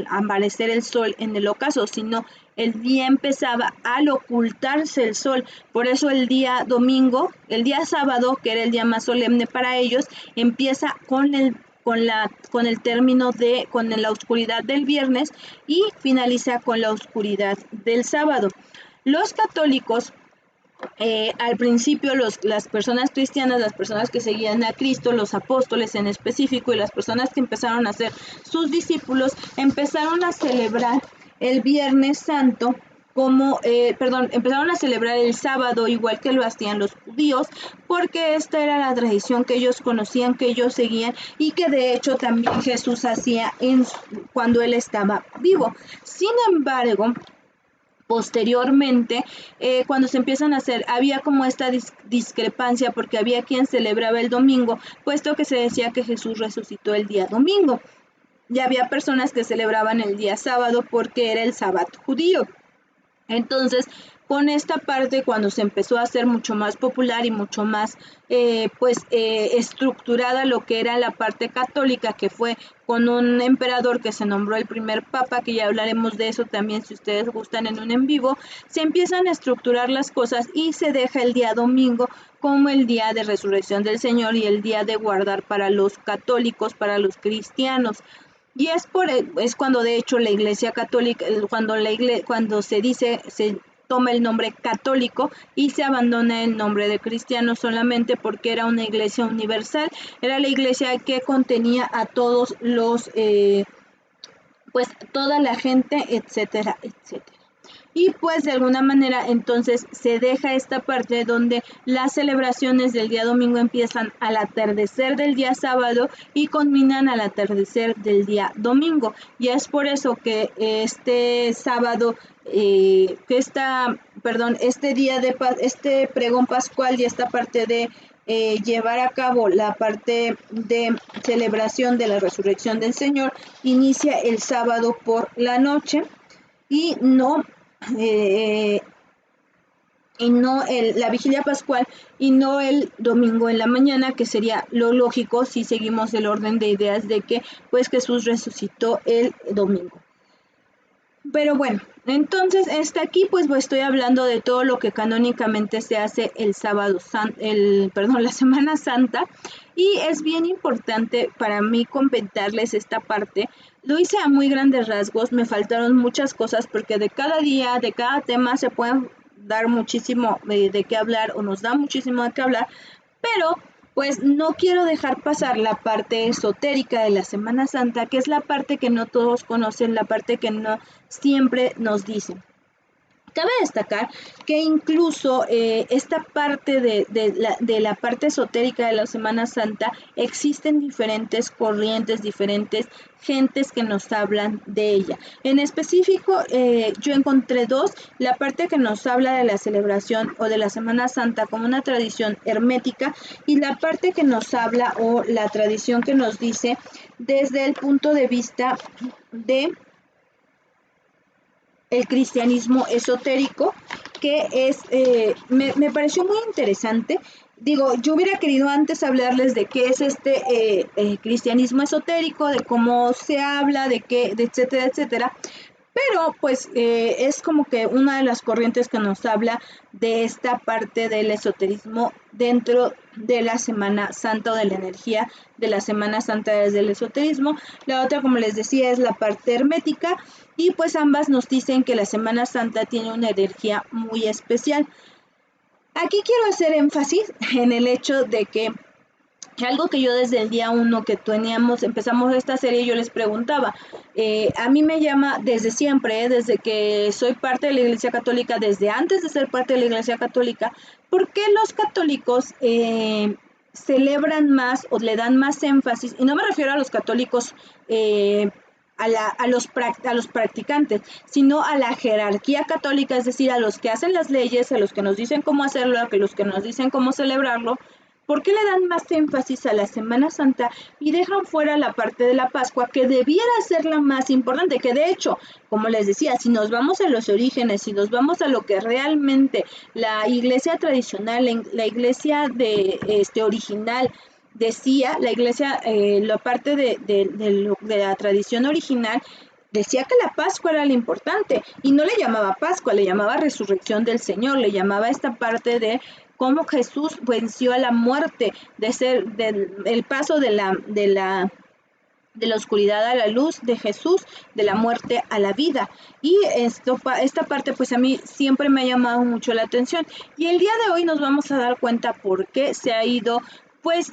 amanecer el sol en el ocaso, sino el día empezaba al ocultarse el sol. Por eso el día domingo, el día sábado, que era el día más solemne para ellos, empieza con la oscuridad del viernes y finaliza con la oscuridad del sábado. Los católicos, al principio, las personas cristianas, las personas que seguían a Cristo, los apóstoles en específico, y las personas que empezaron a ser sus discípulos, empezaron a celebrar el Viernes Santo empezaron a celebrar el sábado igual que lo hacían los judíos, porque esta era la tradición que ellos conocían, que ellos seguían y que de hecho también Jesús hacía cuando él estaba vivo. Sin embargo, posteriormente, cuando se empiezan a hacer, había como esta discrepancia porque había quien celebraba el domingo, puesto que se decía que Jesús resucitó el día domingo. Y había personas que celebraban el día sábado porque era el sábado judío. Entonces, con esta parte, cuando se empezó a hacer mucho más popular y mucho más estructurada lo que era la parte católica, que fue con un emperador que se nombró el primer papa, que ya hablaremos de eso también si ustedes gustan en un en vivo, se empiezan a estructurar las cosas y se deja el día domingo como el día de resurrección del Señor y el día de guardar para los católicos, para los cristianos. Y es cuando de hecho la Iglesia Católica, cuando se toma el nombre católico y se abandona el nombre de cristiano solamente porque era una iglesia universal, era la iglesia que contenía a todos toda la gente, etcétera, etcétera. Y pues de alguna manera entonces se deja esta parte donde las celebraciones del día domingo empiezan al atardecer del día sábado y culminan al atardecer del día domingo. Y es por eso que este sábado, este pregón pascual y esta parte de llevar a cabo la parte de celebración de la resurrección del Señor inicia el sábado por la noche y no la vigilia pascual y no el domingo en la mañana, que sería lo lógico si seguimos el orden de ideas de que pues Jesús resucitó el domingo. Pero bueno, entonces hasta aquí pues estoy hablando de todo lo que canónicamente se hace el la Semana Santa, y es bien importante para mí comentarles esta parte. Lo hice a muy grandes rasgos, me faltaron muchas cosas porque de cada día, de cada tema se pueden dar muchísimo de qué hablar o nos da muchísimo de qué hablar, pero pues no quiero dejar pasar la parte esotérica de la Semana Santa, que es la parte que no todos conocen, la parte que no siempre nos dicen. Cabe destacar que incluso esta parte de la parte esotérica de la Semana Santa existen diferentes corrientes, diferentes gentes que nos hablan de ella. En específico, yo encontré dos: la parte que nos habla de la celebración o de la Semana Santa como una tradición hermética, y la parte que nos habla o la tradición que nos dice desde el punto de vista de el cristianismo esotérico, que es me pareció muy interesante. Digo, yo hubiera querido antes hablarles de qué es este cristianismo esotérico, de cómo se habla, de qué, de etcétera, etcétera. Pero pues es como que una de las corrientes que nos habla de esta parte del esoterismo dentro de la Semana Santa, o de la energía de la Semana Santa desde el esoterismo. La otra, como les decía, es la parte hermética, y pues ambas nos dicen que la Semana Santa tiene una energía muy especial. Aquí quiero hacer énfasis en el hecho de que algo que yo desde el día 1 que empezamos esta serie, yo les preguntaba, a mí me llama desde siempre, desde que soy parte de la Iglesia Católica, desde antes de ser parte de la Iglesia Católica, ¿por qué los católicos celebran más o le dan más énfasis? Y no me refiero a los católicos a los practicantes, sino a la jerarquía católica, es decir, a los que hacen las leyes, a los que nos dicen cómo hacerlo, a los que nos dicen cómo celebrarlo. ¿Por qué le dan más énfasis a la Semana Santa y dejan fuera la parte de la Pascua, que debiera ser la más importante? Que de hecho, como les decía, si nos vamos a los orígenes, si nos vamos a lo que realmente la iglesia tradicional, la iglesia original decía, la iglesia, la parte de la tradición original, decía que la Pascua era lo importante, y no le llamaba Pascua, le llamaba resurrección del Señor, le llamaba esta parte de cómo Jesús venció a la muerte, el paso de la oscuridad a la luz, de Jesús, de la muerte a la vida. Y esta parte pues a mí siempre me ha llamado mucho la atención, y el día de hoy nos vamos a dar cuenta por qué se ha ido pues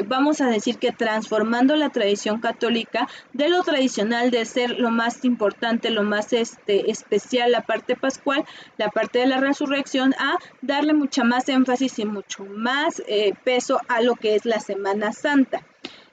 vamos a decir que transformando la tradición católica de lo tradicional de ser lo más importante, lo más especial, la parte pascual, la parte de la resurrección, a darle mucha más énfasis y mucho más peso a lo que es la Semana Santa.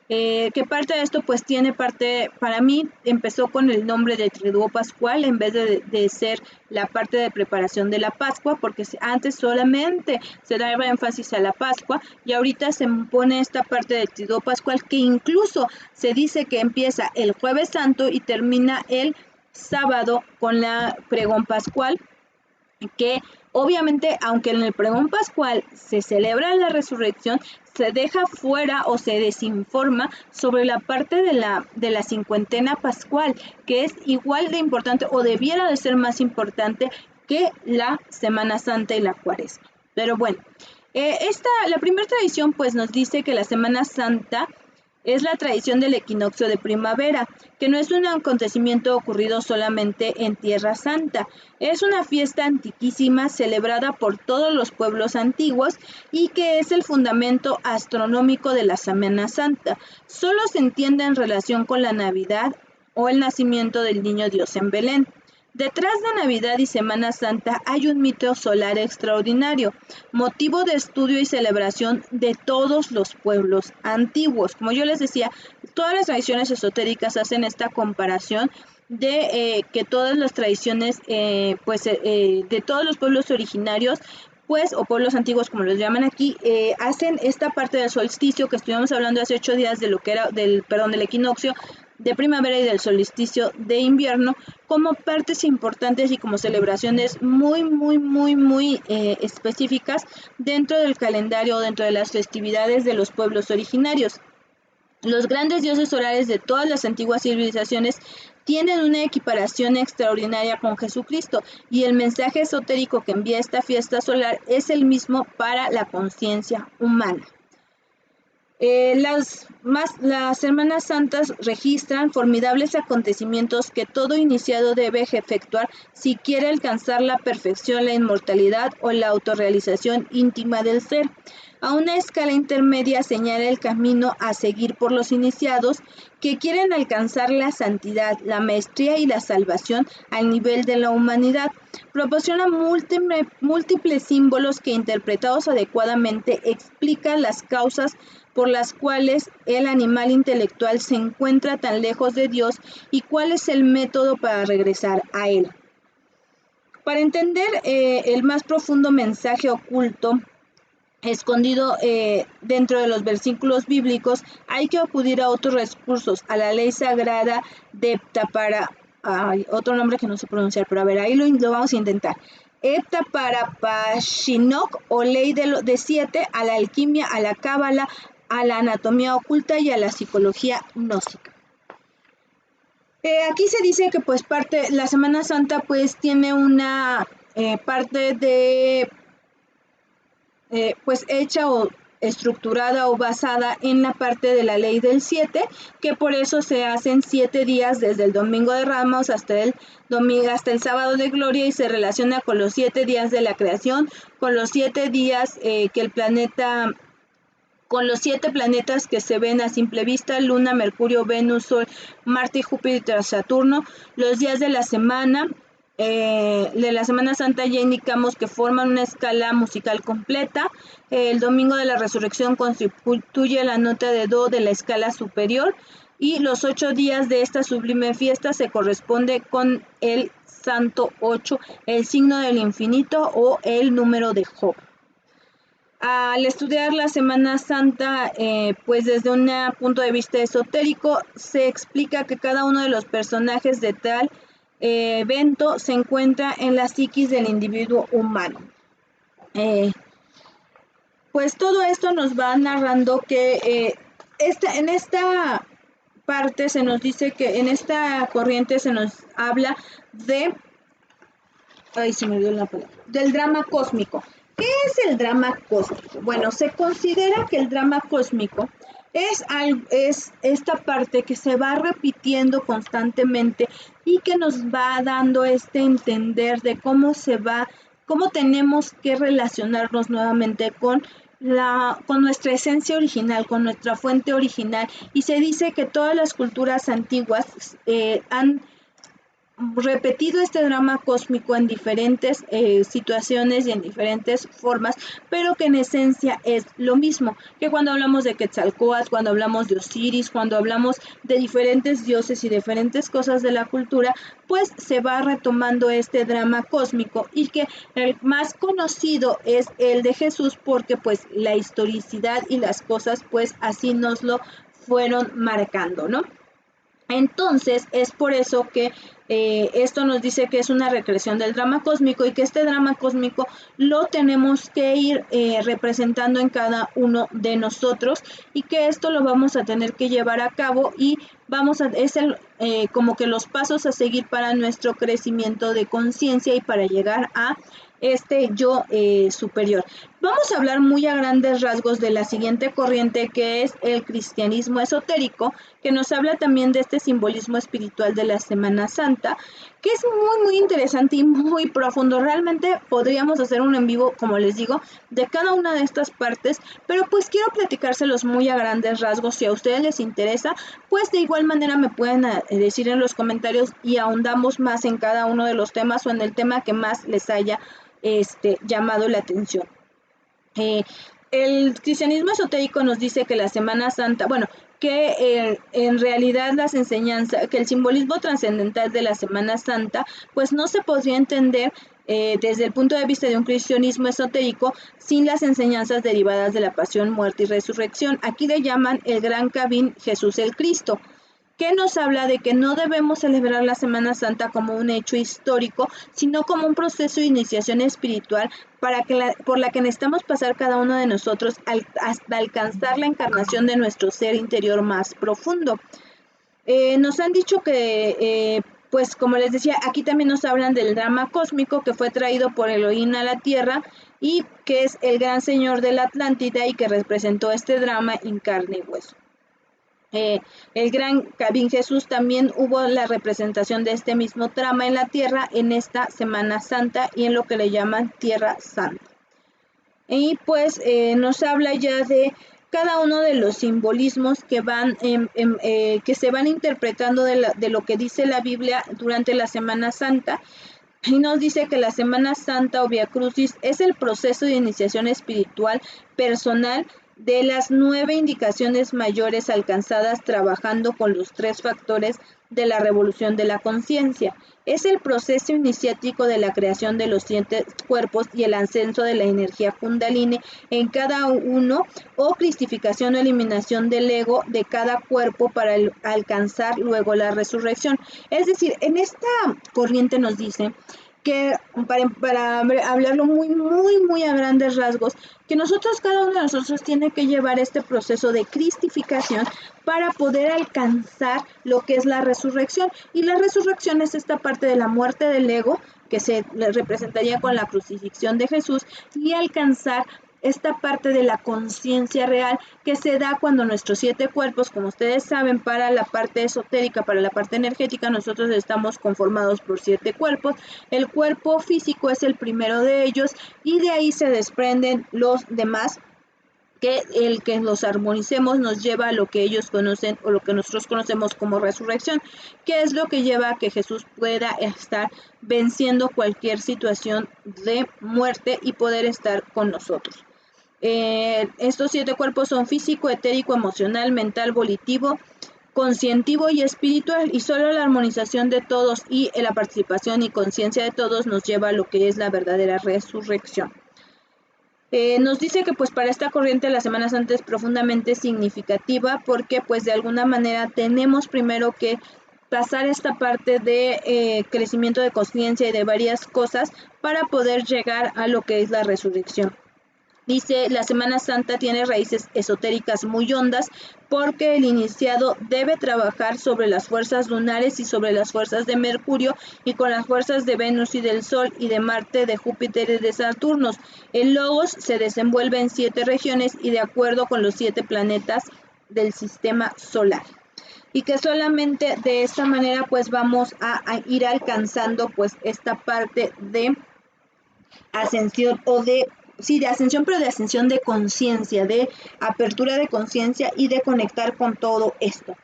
Que parte de esto pues tiene parte, para mí empezó con el nombre de Triduo Pascual en vez de ser la parte de preparación de la Pascua, porque antes solamente se daba énfasis a la Pascua y ahorita se pone esta parte del Triduo Pascual que incluso se dice que empieza el Jueves Santo y termina el sábado con la Pregón Pascual, que obviamente aunque en el pregón pascual se celebra la resurrección, se deja fuera o se desinforma sobre la parte de la cincuentena pascual, que es igual de importante o debiera de ser más importante que la Semana Santa y la Cuaresma. Pero bueno, la primera tradición pues nos dice que la Semana Santa es la tradición del equinoccio de primavera, que no es un acontecimiento ocurrido solamente en Tierra Santa. Es una fiesta antiquísima celebrada por todos los pueblos antiguos y que es el fundamento astronómico de la Semana Santa. Solo se entiende en relación con la Navidad o el nacimiento del niño Dios en Belén. Detrás de Navidad y Semana Santa hay un mito solar extraordinario, motivo de estudio y celebración de todos los pueblos antiguos. Como yo les decía, todas las tradiciones esotéricas hacen esta comparación de que todas las tradiciones, de todos los pueblos originarios, pues, o pueblos antiguos como los llaman aquí, hacen esta parte del solsticio que estuvimos hablando hace 8 días de lo que era del equinoccio de primavera y del solsticio de invierno como partes importantes y como celebraciones muy específicas dentro del calendario o dentro de las festividades de los pueblos originarios. Los grandes dioses solares de todas las antiguas civilizaciones tienen una equiparación extraordinaria con Jesucristo y el mensaje esotérico que envía esta fiesta solar es el mismo para la conciencia humana. Las Semanas Santas registran formidables acontecimientos que todo iniciado debe efectuar si quiere alcanzar la perfección, la inmortalidad o la autorrealización íntima del ser. A una escala intermedia señala el camino a seguir por los iniciados que quieren alcanzar la santidad, la maestría y la salvación al nivel de la humanidad. Proporciona múltiples símbolos que interpretados adecuadamente explican las causas por las cuales el animal intelectual se encuentra tan lejos de Dios y cuál es el método para regresar a Él. Para entender el más profundo mensaje oculto escondido dentro de los versículos bíblicos, hay que acudir a otros recursos, a la ley sagrada de Heptapara, otro nombre que no sé pronunciar, pero a ver, ahí lo vamos a intentar. Heptaparapashinok o ley de 7, a la alquimia, a la cábala, a la anatomía oculta y a la psicología gnóstica. Aquí se dice que pues la Semana Santa pues tiene una parte de pues hecha o estructurada o basada en la parte de la ley del 7, que por eso se hacen 7 días desde el Domingo de Ramos hasta el Sábado de Gloria y se relaciona con los 7 días de la creación, con los 7 días con los 7 planetas que se ven a simple vista, Luna, Mercurio, Venus, Sol, Marte, Júpiter, Saturno, los días de la Semana Santa ya indicamos que forman una escala musical completa. El Domingo de la Resurrección constituye la nota de do de la escala superior y los 8 días de esta sublime fiesta se corresponde con el Santo 8, el signo del infinito o el número de Job. Al estudiar la Semana Santa, pues desde un punto de vista esotérico, se explica que cada uno de los personajes de tal evento se encuentra en la psiquis del individuo humano. Pues todo esto nos va narrando que en esta parte se nos dice que en esta corriente se nos habla del drama cósmico. ¿Qué es el drama cósmico? Bueno, se considera que el drama cósmico es esta parte que se va repitiendo constantemente y que nos va dando este entender de cómo tenemos que relacionarnos nuevamente con con nuestra esencia original, con nuestra fuente original, y se dice que todas las culturas antiguas han repetido este drama cósmico en diferentes situaciones y en diferentes formas, pero que en esencia es lo mismo, que cuando hablamos de Quetzalcóatl, cuando hablamos de Osiris, cuando hablamos de diferentes dioses y diferentes cosas de la cultura, pues se va retomando este drama cósmico, y que el más conocido es el de Jesús, porque pues la historicidad y las cosas pues así nos lo fueron marcando, ¿no? Entonces es por eso que esto nos dice que es una recreación del drama cósmico, y que este drama cósmico lo tenemos que ir representando en cada uno de nosotros, y que esto lo vamos a tener que llevar a cabo, y como que los pasos a seguir para nuestro crecimiento de conciencia y para llegar a este yo superior. Vamos a hablar muy a grandes rasgos de la siguiente corriente, que es el cristianismo esotérico, que nos habla también de este simbolismo espiritual de la Semana Santa, que es muy interesante y muy profundo. Realmente podríamos hacer un en vivo, como les digo, de cada una de estas partes, pero pues quiero platicárselos muy a grandes rasgos. Si a ustedes les interesa, pues de igual manera me pueden decir en los comentarios y ahondamos más en cada uno de los temas, o en el tema que más les haya llamado la atención. El cristianismo esotérico nos dice que la Semana Santa, bueno, que en realidad las enseñanzas, que el simbolismo trascendental de la Semana Santa, pues no se podría entender desde el punto de vista de un cristianismo esotérico sin las enseñanzas derivadas de la pasión, muerte y resurrección. Aquí le llaman el Gran Cabín Jesús el Cristo, que nos habla de que no debemos celebrar la Semana Santa como un hecho histórico, sino como un proceso de iniciación espiritual por la que necesitamos pasar cada uno de nosotros hasta alcanzar la encarnación de nuestro ser interior más profundo. Nos han dicho que, pues como les decía, aquí también nos hablan del drama cósmico que fue traído por Elohim a la tierra, y que es el gran señor de la Atlántida, y que representó este drama en carne y hueso. El Gran Cabín Jesús también hubo la representación de este mismo trama en la tierra en esta Semana Santa, y en lo que le llaman Tierra Santa. Y pues nos habla ya de cada uno de los simbolismos que que se van interpretando de lo que dice la Biblia durante la Semana Santa. Y nos dice que la Semana Santa o Vía Crucis es el proceso de iniciación espiritual personal de las 9 indicaciones mayores alcanzadas trabajando con los 3 factores de la revolución de la conciencia. Es el proceso iniciático de la creación de los 7 cuerpos y el ascenso de la energía Kundalini en cada uno, o cristificación o eliminación del ego de cada cuerpo para alcanzar luego la resurrección. Es decir, en esta corriente nos dice que para hablarlo muy a grandes rasgos, que cada uno de nosotros tiene que llevar este proceso de cristificación para poder alcanzar lo que es la resurrección. Y la resurrección es esta parte de la muerte del ego, que se representaría con la crucifixión de Jesús, y alcanzar esta parte de la conciencia real, que se da cuando nuestros 7 cuerpos, como ustedes saben, para la parte esotérica, para la parte energética, nosotros estamos conformados por 7 cuerpos. El cuerpo físico es el primero de ellos, y de ahí se desprenden los demás, que el que los armonicemos nos lleva a lo que ellos conocen, o lo que nosotros conocemos como resurrección, que es lo que lleva a que Jesús pueda estar venciendo cualquier situación de muerte y poder estar con nosotros. Estos 7 cuerpos son físico, etérico, emocional, mental, volitivo, conscientivo y espiritual, y solo la armonización de todos y la participación y conciencia de todos nos lleva a lo que es la verdadera resurrección. Nos dice que pues para esta corriente la Semana Santa es profundamente significativa, porque pues de alguna manera tenemos primero que pasar esta parte de crecimiento de conciencia y de varias cosas para poder llegar a lo que es la resurrección. Dice, la Semana Santa tiene raíces esotéricas muy hondas, porque el iniciado debe trabajar sobre las fuerzas lunares y sobre las fuerzas de Mercurio, y con las fuerzas de Venus y del Sol y de Marte, de Júpiter y de Saturno. El Logos se desenvuelve en 7 regiones y de acuerdo con los 7 planetas del sistema solar. Y que solamente de esta manera pues vamos a ir alcanzando pues esta parte de ascensión o de sí, de ascensión, pero de ascensión de conciencia, de apertura de conciencia y de conectar con todo esto.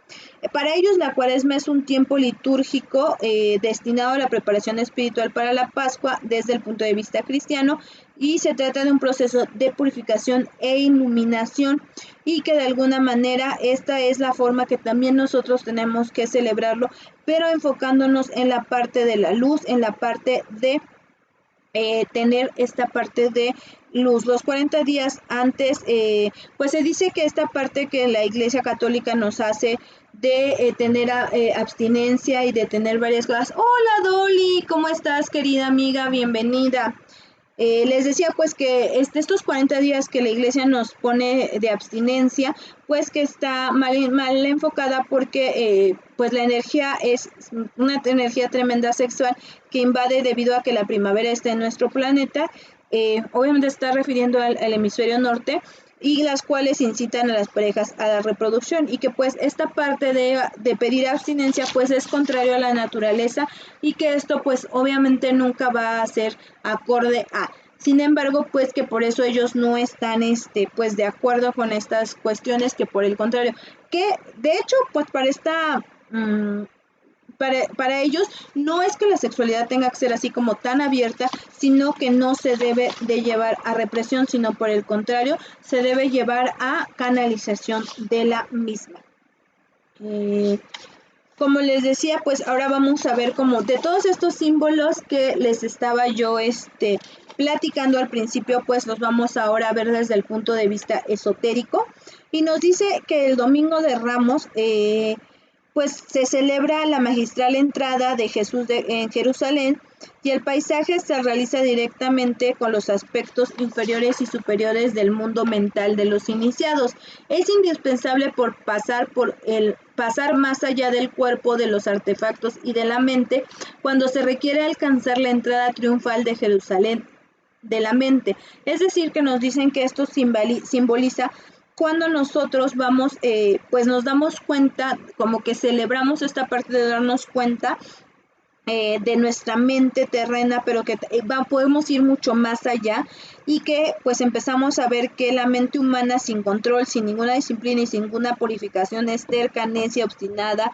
Para ellos la cuaresma es un tiempo litúrgico destinado a la preparación espiritual para la Pascua desde el punto de vista cristiano, y se trata de un proceso de purificación e iluminación, y que de alguna manera esta es la forma que también nosotros tenemos que celebrarlo, pero enfocándonos en la parte de la luz, en la parte de tener esta parte de luz. Los 40 días antes, pues se dice que esta parte que la Iglesia Católica nos hace de tener abstinencia y de tener varias cosas. Hola Dolly, ¿cómo estás, querida amiga? Bienvenida. Les decía pues que estos 40 días que la iglesia nos pone de abstinencia, pues que está mal enfocada, porque pues la energía es una energía tremenda sexual que invade debido a que la primavera está en nuestro planeta. Obviamente está refiriendo al hemisferio norte, y las cuales incitan a las parejas a la reproducción, y que pues esta parte de pedir abstinencia pues es contrario a la naturaleza, y que esto pues obviamente nunca va a ser acorde a. Sin embargo, pues que por eso ellos no están pues de acuerdo con estas cuestiones, que por el contrario, que de hecho pues para esta para ellos no es que la sexualidad tenga que ser así como tan abierta, sino que no se debe de llevar a represión, sino por el contrario, se debe llevar a canalización de la misma. Como les decía, pues ahora vamos a ver como de todos estos símbolos que les estaba yo platicando al principio, pues los vamos ahora a ver desde el punto de vista esotérico. Y nos dice que el Domingo de Ramos, pues se celebra la magistral entrada de Jesús en Jerusalén, y el paisaje se realiza directamente con los aspectos inferiores y superiores del mundo mental de los iniciados. Es indispensable pasar más allá del cuerpo, de los artefactos y de la mente, cuando se requiere alcanzar la entrada triunfal de Jerusalén de la mente. Es decir, que nos dicen que esto simboliza cuando nosotros vamos, pues nos damos cuenta, como que celebramos esta parte de darnos cuenta de nuestra mente terrena, pero que podemos ir mucho más allá, y que pues empezamos a ver que la mente humana sin control, sin ninguna disciplina y sin ninguna purificación, es terca, necia, obstinada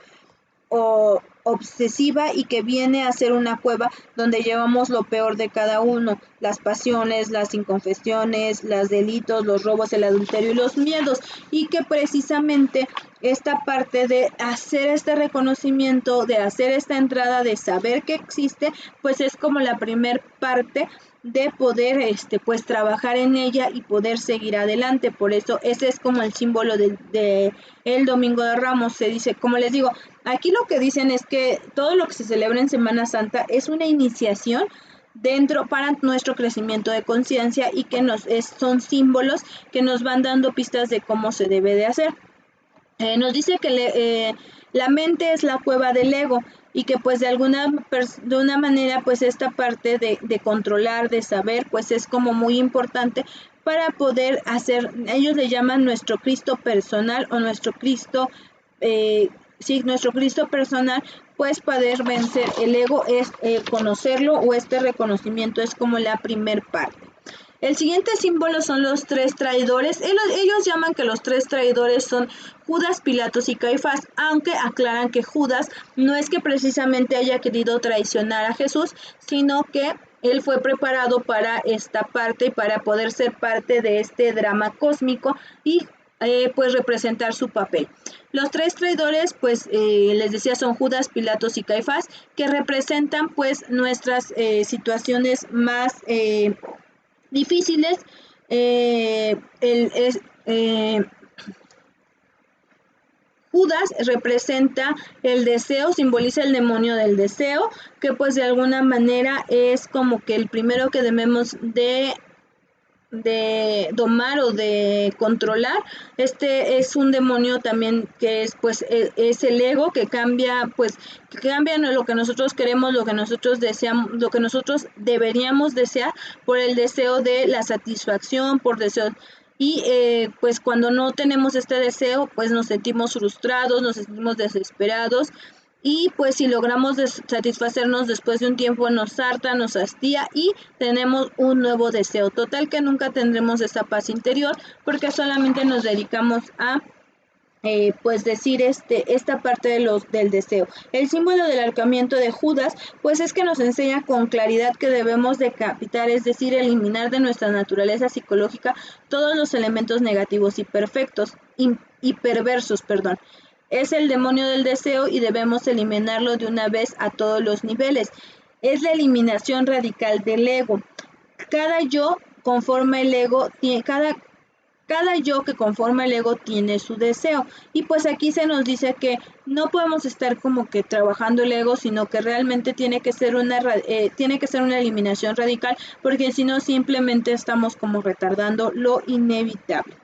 o obsesiva, y que viene a ser una cueva donde llevamos lo peor de cada uno: las pasiones, las inconfesiones, los delitos, los robos, el adulterio y los miedos, y que precisamente esta parte de hacer este reconocimiento, de hacer esta entrada, de saber que existe, pues es como la primer parte de poder pues trabajar en ella y poder seguir adelante. Por eso ese es como el símbolo de el Domingo de Ramos. Se dice, como les digo, aquí lo que dicen es que todo lo que se celebra en Semana Santa es una iniciación para nuestro crecimiento de conciencia, y que son símbolos que nos van dando pistas de cómo se debe de hacer. Nos dice que la mente es la cueva del ego, y que pues de una manera pues esta parte de controlar, de saber, pues es como muy importante para poder hacer. Ellos le llaman nuestro Cristo personal, o nuestro Cristo, nuestro Cristo personal, pues poder vencer el ego es conocerlo, o este reconocimiento es como la primer parte. El siguiente símbolo son los tres traidores. Ellos llaman que los tres traidores son Judas, Pilatos y Caifás, aunque aclaran que Judas no es que precisamente haya querido traicionar a Jesús, sino que él fue preparado para esta parte y para poder ser parte de este drama cósmico y pues representar su papel. Los tres traidores, pues les decía, son Judas, Pilatos y Caifás, que representan pues nuestras situaciones más difíciles. Judas representa el deseo, simboliza el demonio del deseo, que pues de alguna manera es como que el primero que debemos de domar o de controlar. Este es un demonio también que es pues es el ego, que cambia lo que nosotros queremos, lo que nosotros deseamos, lo que nosotros deberíamos desear, por el deseo de la satisfacción, por deseo. Y pues cuando no tenemos este deseo, pues nos sentimos frustrados, nos sentimos desesperados, y pues si logramos satisfacernos después de un tiempo nos harta, nos hastía y tenemos un nuevo deseo. Total que nunca tendremos esa paz interior porque solamente nos dedicamos a pues decir esta parte del deseo. El símbolo del ahorcamiento de Judas pues es que nos enseña con claridad que debemos decapitar, es decir, eliminar de nuestra naturaleza psicológica todos los elementos negativos y perversos, perdón. Es el demonio del deseo y debemos eliminarlo de una vez a todos los niveles. Es la eliminación radical del ego. Cada yo conforma el ego, cada yo que conforma el ego tiene su deseo y pues aquí se nos dice que no podemos estar como que trabajando el ego, sino que realmente tiene que ser una eliminación radical, porque si no simplemente estamos como retardando lo inevitable.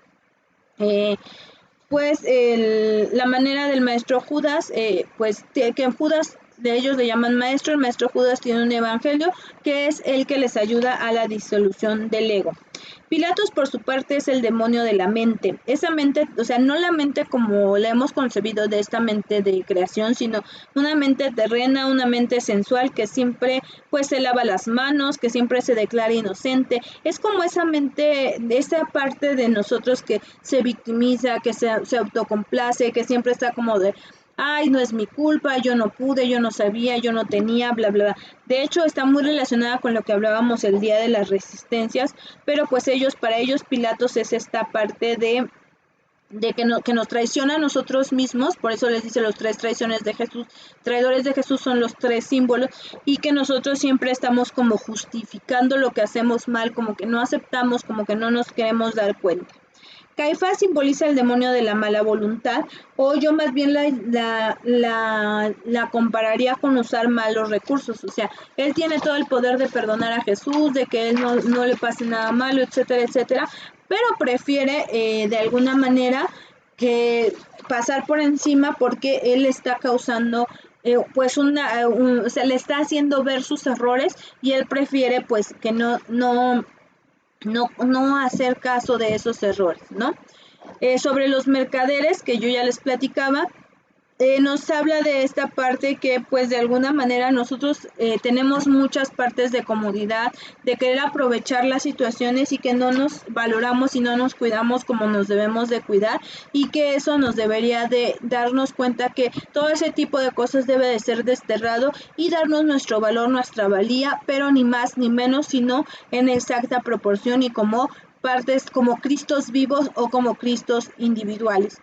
Pues la manera del maestro Judas, pues que Judas, de ellos le llaman maestro, el maestro Judas tiene un evangelio que es el que les ayuda a la disolución del ego. Pilatos por su parte es el demonio de la mente, esa mente, o sea, no la mente como la hemos concebido de esta mente de creación, sino una mente terrena, una mente sensual que siempre pues se lava las manos, que siempre se declara inocente, es como esa mente, esa parte de nosotros que se victimiza, que se autocomplace, que siempre está como de ay, no es mi culpa, yo no pude, yo no sabía, yo no tenía, bla, bla, bla. De hecho, está muy relacionada con lo que hablábamos el día de las resistencias, pero pues para ellos Pilatos es esta parte de que nos traiciona a nosotros mismos, por eso les dice los 3 traiciones de Jesús, traidores de Jesús son los 3 símbolos, y que nosotros siempre estamos como justificando lo que hacemos mal, como que no aceptamos, como que no nos queremos dar cuenta. Caifás simboliza el demonio de la mala voluntad, o yo más bien la compararía con usar malos recursos, o sea, él tiene todo el poder de perdonar a Jesús, de que él no le pase nada malo, etcétera, etcétera, pero prefiere de alguna manera que pasar por encima porque él está causando pues o sea, le está haciendo ver sus errores y él prefiere pues que no hacer caso de esos errores, ¿no? Sobre los mercaderes, que yo ya les platicaba, nos habla de esta parte que pues de alguna manera nosotros tenemos muchas partes de comodidad, de querer aprovechar las situaciones y que no nos valoramos y no nos cuidamos como nos debemos de cuidar, y que eso nos debería de darnos cuenta que todo ese tipo de cosas debe de ser desterrado y darnos nuestro valor, nuestra valía, pero ni más ni menos, sino en exacta proporción y como partes, como Cristos vivos o como Cristos individuales.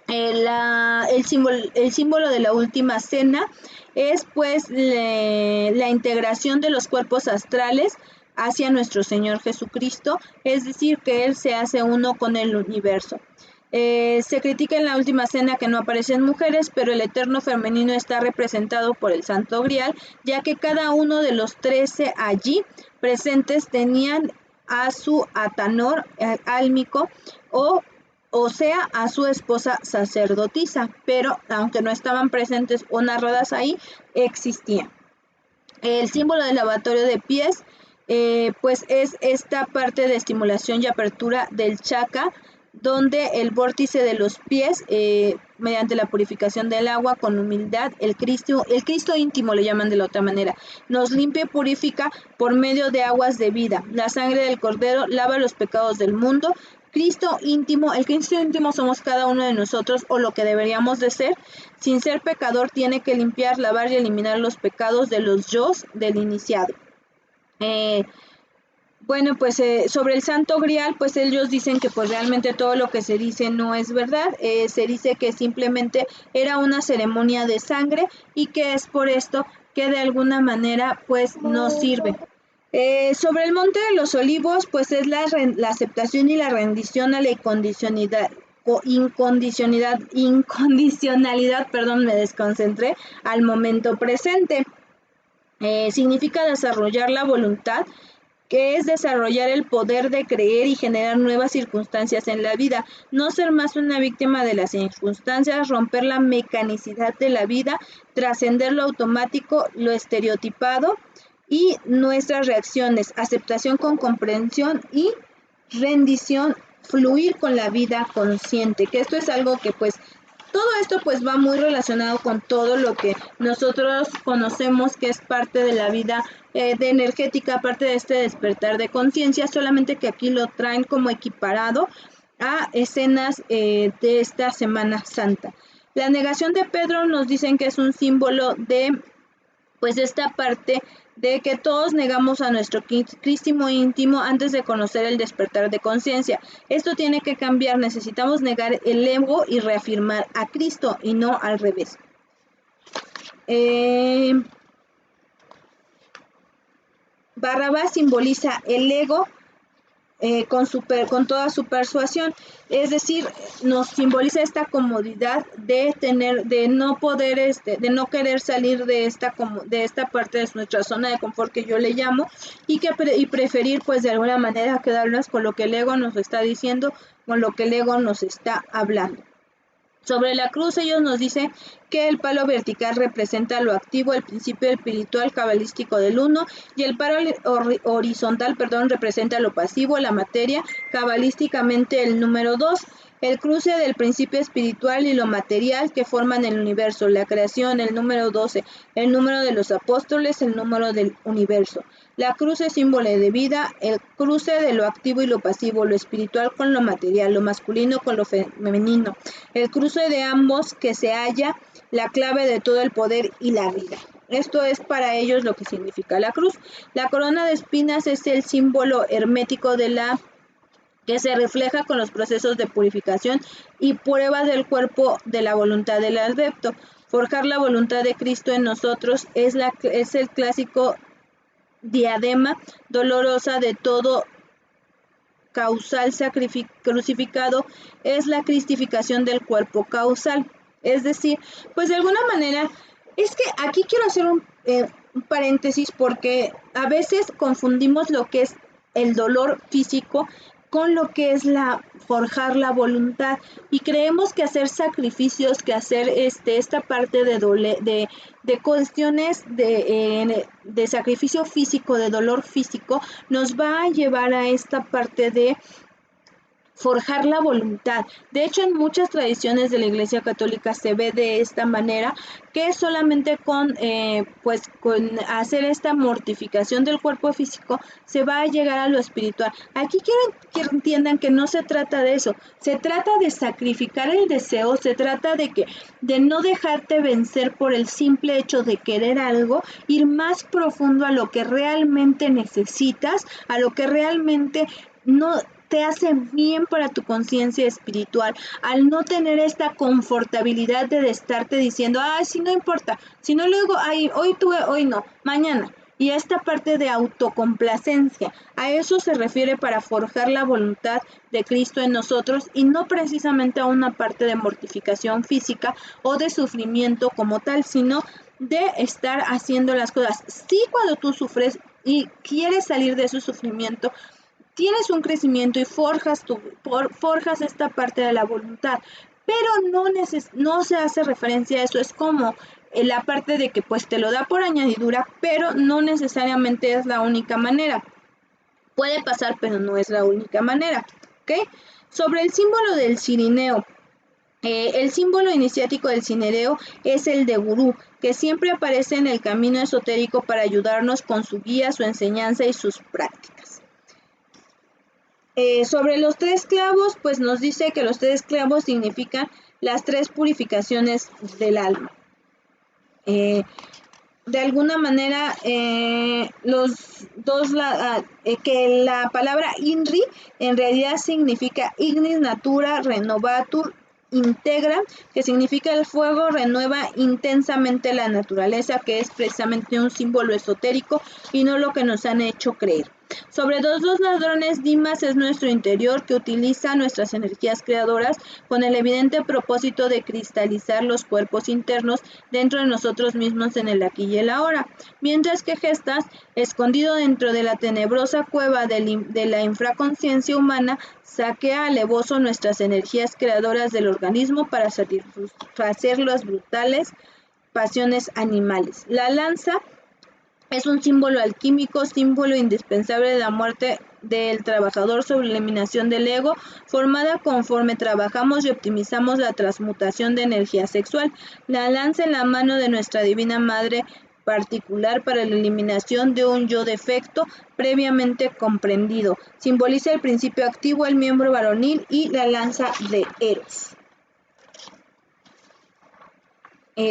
El símbolo de la última cena es pues la integración de los cuerpos astrales hacia nuestro Señor Jesucristo, es decir, que Él se hace uno con el universo. Se critica en la última cena que no aparecen mujeres, pero el eterno femenino está representado por el Santo Grial, ya que cada uno de los 13 allí presentes tenían a su atanor álmico o sea, a su esposa sacerdotisa, pero aunque no estaban presentes o narradas ahí, existían. El símbolo del lavatorio de pies, pues es esta parte de estimulación y apertura del chakra, donde el vórtice de los pies, mediante la purificación del agua con humildad, el Cristo íntimo le llaman de la otra manera, nos limpia y purifica por medio de aguas de vida. La sangre del Cordero lava los pecados del mundo. Cristo íntimo, el Cristo íntimo somos cada uno de nosotros, o lo que deberíamos de ser. Sin ser pecador tiene que limpiar, lavar y eliminar los pecados de los yos del iniciado. Bueno, pues sobre el Santo Grial, pues ellos dicen que pues realmente todo lo que se dice no es verdad. Se dice que simplemente era una ceremonia de sangre y que es por esto que de alguna manera pues no sirve. Sobre el Monte de los Olivos, pues es la aceptación y la rendición a la incondicionalidad, perdón, me desconcentré, al momento presente. Significa desarrollar la voluntad, que es desarrollar el poder de creer y generar nuevas circunstancias en la vida, no ser más una víctima de las circunstancias, romper la mecanicidad de la vida, trascender lo automático, lo estereotipado y nuestras reacciones, aceptación con comprensión y rendición, fluir con la vida consciente, que esto es algo que pues Todo esto pues va muy relacionado con todo lo que nosotros conocemos que es parte de la vida de energética, parte de este despertar de conciencia, solamente que aquí lo traen como equiparado a escenas de esta Semana Santa. La negación de Pedro nos dicen que es un símbolo de pues esta parte de que todos negamos a nuestro Cristo íntimo antes de conocer el despertar de conciencia. Esto tiene que cambiar, necesitamos negar el ego y reafirmar a Cristo y no al revés. Barrabás simboliza el ego con toda su persuasión, es decir, nos simboliza esta comodidad de tener, de no poder, de no querer salir de esta parte de nuestra zona de confort que yo le llamo, y preferir pues de alguna manera quedarnos con lo que el ego nos está diciendo, con lo que el ego nos está hablando. Sobre la cruz ellos nos dicen que el palo vertical representa lo activo, el principio espiritual cabalístico del uno, y el palo horizontal, representa lo pasivo, la materia, cabalísticamente el número 2. El cruce del principio espiritual y lo material que forman el universo, la creación, el número 12, el número de los apóstoles, el número del universo. La cruz es símbolo de vida, el cruce de lo activo y lo pasivo, lo espiritual con lo material, lo masculino con lo femenino. El cruce de ambos que se halla la clave de todo el poder y la vida. Esto es para ellos lo que significa la cruz. La corona de espinas es el símbolo hermético de la que se refleja con los procesos de purificación y prueba del cuerpo de la voluntad del adepto. Forjar la voluntad de Cristo en nosotros es el clásico diadema dolorosa de todo causal crucificado, es la cristificación del cuerpo causal. Es decir, pues de alguna manera, es que aquí quiero hacer un paréntesis porque a veces confundimos lo que es el dolor físico con lo que es forjar la voluntad, y creemos que hacer sacrificios, que hacer esta parte de cuestiones de sacrificio físico, de dolor físico, nos va a llevar a esta parte de forjar la voluntad. De hecho, en muchas tradiciones de la Iglesia Católica se ve de esta manera, que solamente con hacer esta mortificación del cuerpo físico se va a llegar a lo espiritual. Aquí quiero que entiendan que no se trata de eso, se trata de sacrificar el deseo, se trata de no dejarte vencer por el simple hecho de querer algo, ir más profundo a lo que realmente necesitas, a lo que realmente no te hace bien para tu conciencia espiritual, al no tener esta confortabilidad de estarte diciendo, si no importa, si no luego, hoy tuve, hoy no, mañana. Y esta parte de autocomplacencia, a eso se refiere para forjar la voluntad de Cristo en nosotros, y no precisamente a una parte de mortificación física o de sufrimiento como tal, sino de estar haciendo las cosas. Sí, cuando tú sufres y quieres salir de ese sufrimiento, tienes un crecimiento y forjas esta parte de la voluntad, pero no se hace referencia a eso. Es como la parte de que pues te lo da por añadidura, pero no necesariamente es la única manera. Puede pasar, pero no es la única manera, ¿ok? Sobre el símbolo del cirineo. El símbolo iniciático del cirineo es el de gurú, que siempre aparece en el camino esotérico para ayudarnos con su guía, su enseñanza y sus prácticas. Sobre los 3 clavos, pues nos dice que los 3 clavos significan las 3 purificaciones del alma. De alguna manera, que la palabra INRI en realidad significa Ignis Natura Renovatur Integra, que significa el fuego renueva intensamente la naturaleza, que es precisamente un símbolo esotérico y no lo que nos han hecho creer. Sobre los 2 ladrones, Dimas es nuestro interior, que utiliza nuestras energías creadoras con el evidente propósito de cristalizar los cuerpos internos dentro de nosotros mismos en el aquí y el ahora, mientras que Gestas, escondido dentro de la tenebrosa cueva de la infraconsciencia humana, saquea alevoso nuestras energías creadoras del organismo para satisfacer las brutales pasiones animales. La lanza es un símbolo alquímico, símbolo indispensable de la muerte del trabajador sobre la eliminación del ego, formada conforme trabajamos y optimizamos la transmutación de energía sexual. La lanza en la mano de nuestra Divina Madre particular para la eliminación de un yo defecto previamente comprendido. Simboliza el principio activo, el miembro varonil y la lanza de Eros.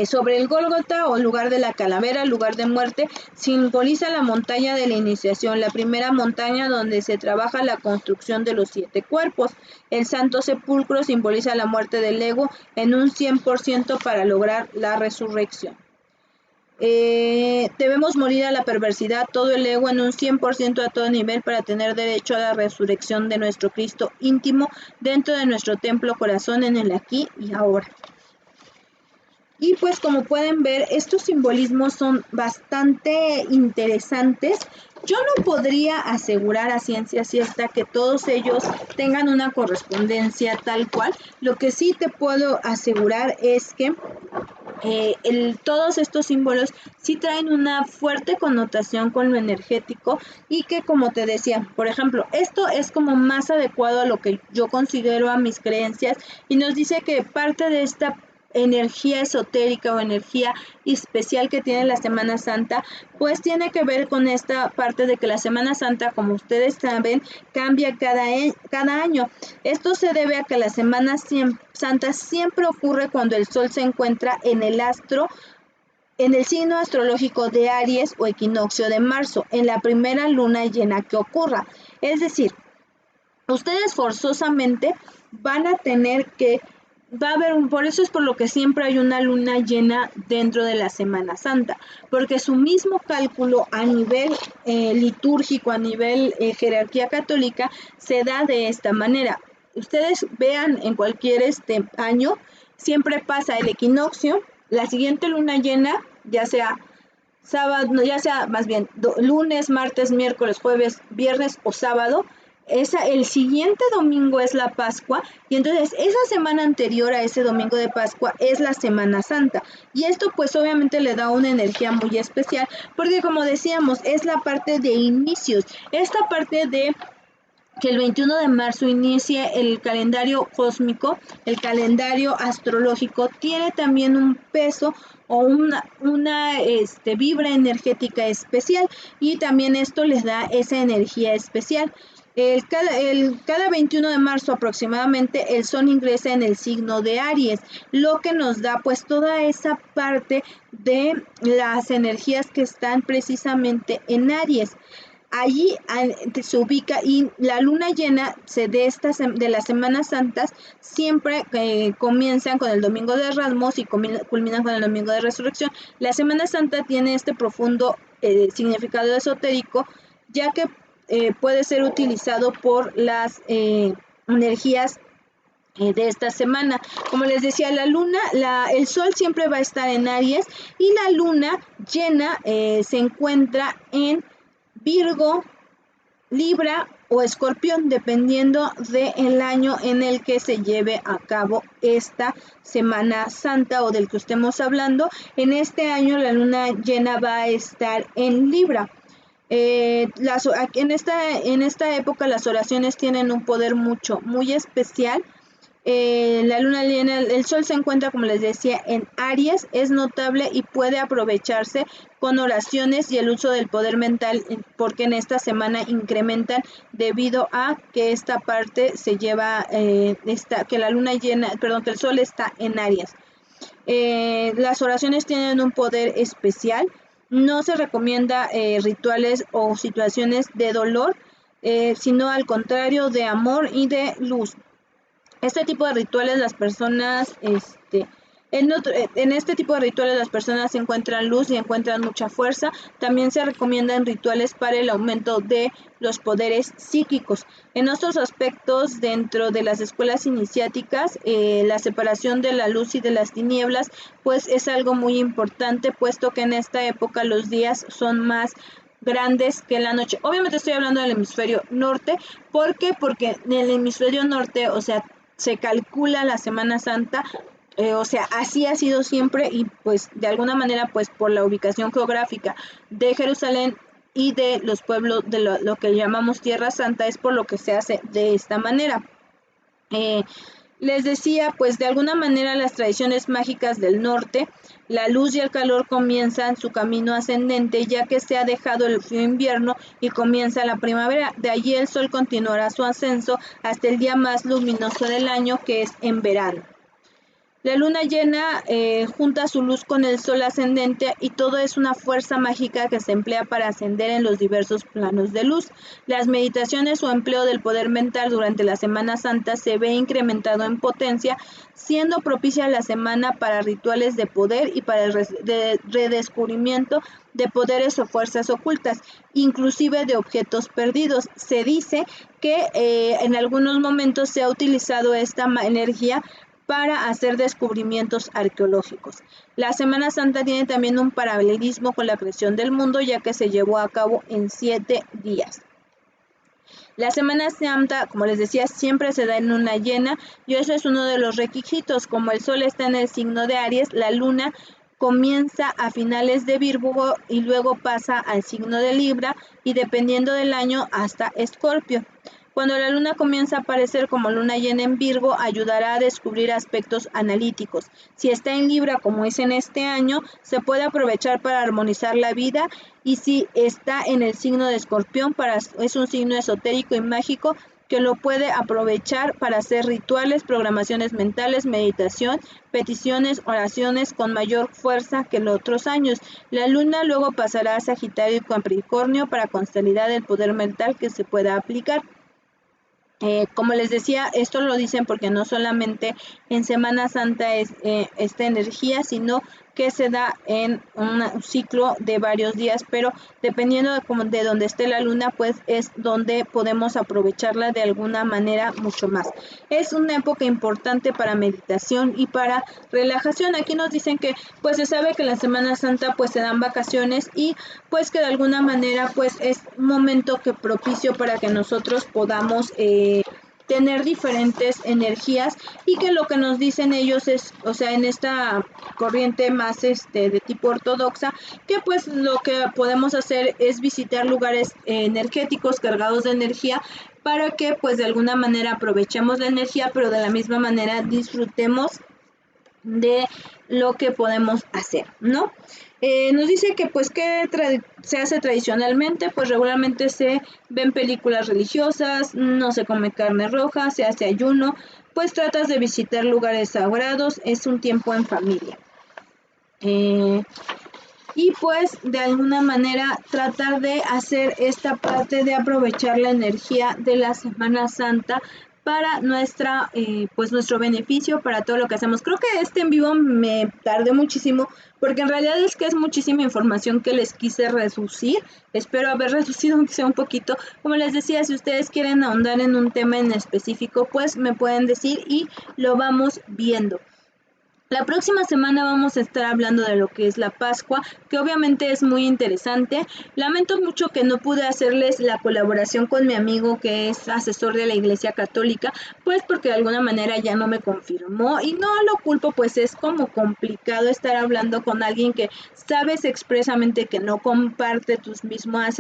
Sobre el Gólgota o lugar de la calavera, lugar de muerte, simboliza la montaña de la iniciación, la primera montaña donde se trabaja la construcción de los 7 cuerpos. El Santo Sepulcro simboliza la muerte del ego en un 100% para lograr la resurrección. Debemos morir a la perversidad, todo el ego en un 100% a todo nivel para tener derecho a la resurrección de nuestro Cristo íntimo dentro de nuestro templo corazón en el aquí y ahora. Y pues como pueden ver, estos simbolismos son bastante interesantes. Yo no podría asegurar a ciencia cierta que todos ellos tengan una correspondencia tal cual. Lo que sí te puedo asegurar es que todos estos símbolos sí traen una fuerte connotación con lo energético y que, como te decía, por ejemplo, esto es como más adecuado a lo que yo considero a mis creencias y nos dice que parte de esta energía esotérica o energía especial que tiene la Semana Santa, pues tiene que ver con esta parte de que la Semana Santa, como ustedes saben, cambia cada año. Esto se debe a que la Semana Santa siempre ocurre cuando el Sol se encuentra en el signo astrológico de Aries o equinoccio de marzo, en la primera luna llena que ocurra. Es decir, ustedes forzosamente van a tener que por eso es por lo que siempre hay una luna llena dentro de la Semana Santa, porque su mismo cálculo a nivel litúrgico, a nivel jerarquía católica, se da de esta manera. Ustedes vean en cualquier año, siempre pasa el equinoccio, la siguiente luna llena, ya sea sábado, lunes, martes, miércoles, jueves, viernes o sábado. El siguiente domingo es la Pascua y entonces esa semana anterior a ese domingo de Pascua es la Semana Santa y esto pues obviamente le da una energía muy especial porque, como decíamos, es la parte de inicios, esta parte de que el 21 de marzo inicie el calendario cósmico, el calendario astrológico, tiene también un peso o una vibra energética especial y también esto les da esa energía especial. Cada 21 de marzo aproximadamente el Sol ingresa en el signo de Aries, lo que nos da pues toda esa parte de las energías que están precisamente en Aries. Allí se ubica y la luna llena de las Semanas Santas siempre comienzan con el Domingo de Ramos y culminan con el Domingo de Resurrección. La Semana Santa tiene este profundo significado esotérico, ya que puede ser utilizado por las energías de esta semana. Como les decía, el Sol siempre va a estar en Aries y la luna llena se encuentra en Virgo, Libra o Escorpión, dependiendo del año en el que se lleve a cabo esta Semana Santa o del que estemos hablando. En este año la luna llena va a estar en Libra. En esta época las oraciones tienen un poder muy especial. La luna llena, el Sol se encuentra, como les decía, en Aries, es notable y puede aprovecharse con oraciones y el uso del poder mental, porque en esta semana incrementan debido a que esta parte se lleva, que la luna llena, que el Sol está en Aries. Las oraciones tienen un poder especial. No se recomienda rituales o situaciones de dolor, sino al contrario, de amor y de luz. Este tipo de rituales las personas, en este tipo de rituales las personas encuentran luz y encuentran mucha fuerza. También se recomiendan rituales para el aumento de los poderes psíquicos. En otros aspectos, dentro de las escuelas iniciáticas, la separación de la luz y de las tinieblas, pues es algo muy importante, puesto que en esta época los días son más grandes que la noche. Obviamente estoy hablando del hemisferio norte. ¿Por qué? Porque en el hemisferio norte, se calcula la Semana Santa, así ha sido siempre y pues de alguna manera pues por la ubicación geográfica de Jerusalén y de los pueblos de lo que llamamos Tierra Santa, es por lo que se hace de esta manera. Les decía, pues de alguna manera las tradiciones mágicas del norte, la luz y el calor comienzan su camino ascendente, ya que se ha dejado el frío invierno y comienza la primavera. De allí el sol continuará su ascenso hasta el día más luminoso del año, que es en verano. La luna llena junta su luz con el sol ascendente y todo es una fuerza mágica que se emplea para ascender en los diversos planos de luz. Las meditaciones o empleo del poder mental durante la Semana Santa se ve incrementado en potencia, siendo propicia la semana para rituales de poder y para el redescubrimiento de poderes o fuerzas ocultas, inclusive de objetos perdidos. Se dice que en algunos momentos se ha utilizado esta energía para hacer descubrimientos arqueológicos. La Semana Santa tiene también un paralelismo con la creación del mundo, ya que se llevó a cabo en 7 días. La Semana Santa, como les decía, siempre se da en luna llena y eso es uno de los requisitos. Como el sol está en el signo de Aries, la luna comienza a finales de Virgo y luego pasa al signo de Libra y dependiendo del año hasta Escorpio. Cuando la luna comienza a aparecer como luna llena en Virgo, ayudará a descubrir aspectos analíticos. Si está en Libra, como es en este año, se puede aprovechar para armonizar la vida, y si está en el signo de Escorpión, es un signo esotérico y mágico que lo puede aprovechar para hacer rituales, programaciones mentales, meditación, peticiones, oraciones con mayor fuerza que los otros años. La luna luego pasará a Sagitario y Capricornio para consolidar el poder mental que se pueda aplicar. Como les decía, esto lo dicen porque no solamente en Semana Santa es esta energía, sino que se da en un ciclo de varios días, pero dependiendo de donde esté la luna, pues es donde podemos aprovecharla de alguna manera mucho más. Es una época importante para meditación y para relajación. Aquí nos dicen que pues se sabe que en la Semana Santa pues se dan vacaciones y pues que de alguna manera pues es un momento que propicio para que nosotros podamos tener diferentes energías, y que lo que nos dicen ellos es, o sea, en esta corriente más de tipo ortodoxa, que pues lo que podemos hacer es visitar lugares energéticos cargados de energía para que pues de alguna manera aprovechemos la energía, pero de la misma manera disfrutemos de lo que podemos hacer, ¿no? Nos dice que pues que se hace tradicionalmente, pues regularmente se ven películas religiosas, no se come carne roja, se hace ayuno, pues tratas de visitar lugares sagrados, es un tiempo en familia. Y pues de alguna manera tratar de hacer esta parte de aprovechar la energía de la Semana Santa para pues nuestro beneficio, para todo lo que hacemos. Creo que este en vivo me tardé muchísimo, porque en realidad es que es muchísima información que les quise reducir. Espero haber reducido aunque sea un poquito. Como les decía, si ustedes quieren ahondar en un tema en específico, pues me pueden decir y lo vamos viendo. La próxima semana vamos a estar hablando de lo que es la Pascua, que obviamente es muy interesante. Lamento mucho que no pude hacerles la colaboración con mi amigo que es asesor de la Iglesia Católica, pues porque de alguna manera ya no me confirmó, y no lo culpo, pues es como complicado estar hablando con alguien que sabes expresamente que no comparte tus mismas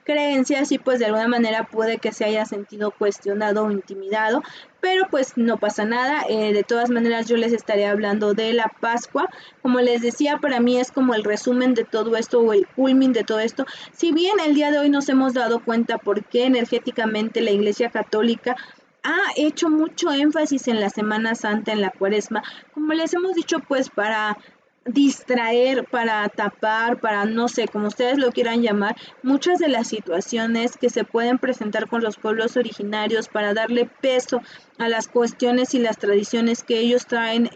creencias, y pues de alguna manera puede que se haya sentido cuestionado o intimidado. Pero pues no pasa nada, de todas maneras yo les estaré hablando de la Pascua. Como les decía, para mí es como el resumen de todo esto, o el culmin de todo esto. Si bien el día de hoy nos hemos dado cuenta por qué energéticamente la Iglesia Católica ha hecho mucho énfasis en la Semana Santa, en la Cuaresma, como les hemos dicho, pues para distraer, para tapar, para no sé, como ustedes lo quieran llamar, muchas de las situaciones que se pueden presentar con los pueblos originarios, para darle peso a las cuestiones y las tradiciones que ellos traen,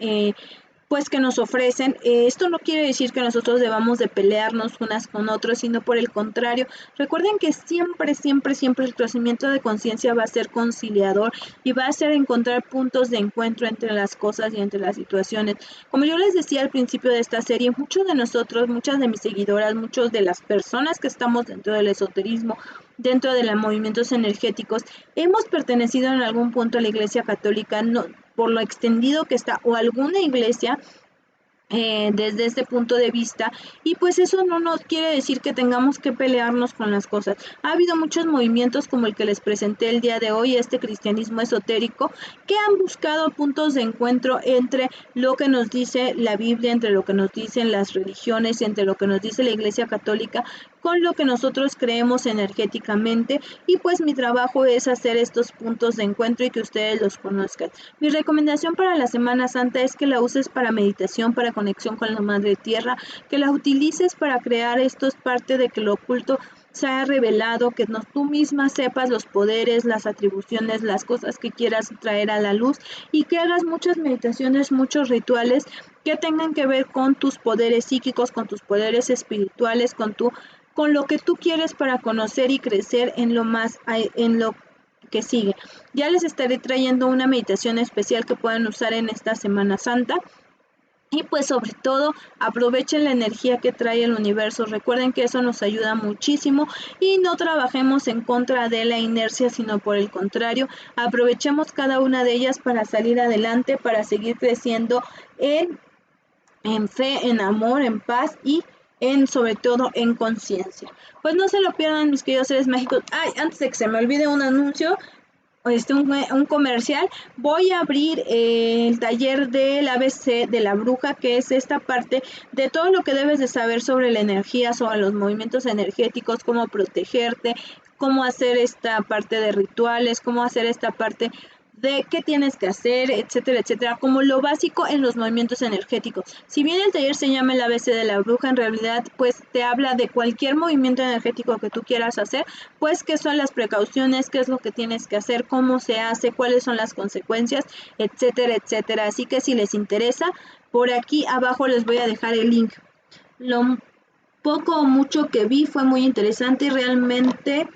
pues que nos ofrecen. Esto no quiere decir que nosotros debamos de pelearnos unas con otras, sino por el contrario. Recuerden que siempre, siempre, siempre el crecimiento de conciencia va a ser conciliador y va a ser encontrar puntos de encuentro entre las cosas y entre las situaciones. Como yo les decía al principio de esta serie, muchos de nosotros, muchas de mis seguidoras, muchos de las personas que estamos dentro del esoterismo, dentro de los movimientos energéticos, hemos pertenecido en algún punto a la Iglesia Católica, no, por lo extendido que está, o alguna iglesia desde este punto de vista, y pues eso no nos quiere decir que tengamos que pelearnos con las cosas. Ha habido muchos movimientos como el que les presenté el día de hoy, este cristianismo esotérico, que han buscado puntos de encuentro entre lo que nos dice la Biblia, entre lo que nos dicen las religiones, entre lo que nos dice la Iglesia Católica, con lo que nosotros creemos energéticamente, y pues mi trabajo es hacer estos puntos de encuentro y que ustedes los conozcan. Mi recomendación para la Semana Santa es que la uses para meditación, para conexión con la Madre Tierra, que la utilices para crear esto, es parte de que lo oculto se ha revelado, que tú misma sepas los poderes, las atribuciones, las cosas que quieras traer a la luz, y que hagas muchas meditaciones, muchos rituales que tengan que ver con tus poderes psíquicos, con tus poderes espirituales, con lo que tú quieres para conocer y crecer en lo que sigue. Ya les estaré trayendo una meditación especial que pueden usar en esta Semana Santa. Y pues sobre todo aprovechen la energía que trae el universo. Recuerden que eso nos ayuda muchísimo, y no trabajemos en contra de la inercia, sino por el contrario, aprovechemos cada una de ellas para salir adelante, para seguir creciendo en fe, en amor, en paz y sobre todo en conciencia. Pues no se lo pierdan, mis queridos seres mágicos. Ay, antes de que se me olvide un anuncio, un comercial, voy a abrir el taller del ABC de la bruja, que es esta parte de todo lo que debes de saber sobre la energía, sobre los movimientos energéticos, cómo protegerte, cómo hacer esta parte de rituales, cómo hacer esta parte de qué tienes que hacer, etcétera, etcétera, como lo básico en los movimientos energéticos. Si bien el taller se llama el ABC de la bruja, en realidad pues te habla de cualquier movimiento energético que tú quieras hacer, pues qué son las precauciones, qué es lo que tienes que hacer, cómo se hace, cuáles son las consecuencias, etcétera, etcétera. Así que si les interesa, por aquí abajo les voy a dejar el link. Lo poco o mucho que vi fue muy interesante, y realmente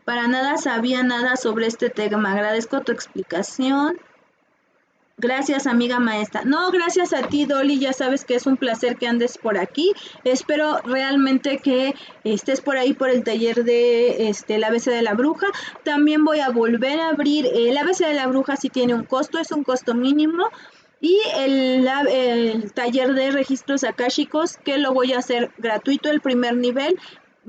para nada sabía nada sobre este tema. Agradezco tu explicación. Gracias, amiga maestra. No, gracias a ti, Dolly. Ya sabes que es un placer que andes por aquí. Espero realmente que estés por ahí por el taller de el ABC de la bruja. También voy a volver a abrir el ABC de la bruja. Si tiene un costo, es un costo mínimo. Y el taller de registros akáshicos, que lo voy a hacer gratuito, el primer nivel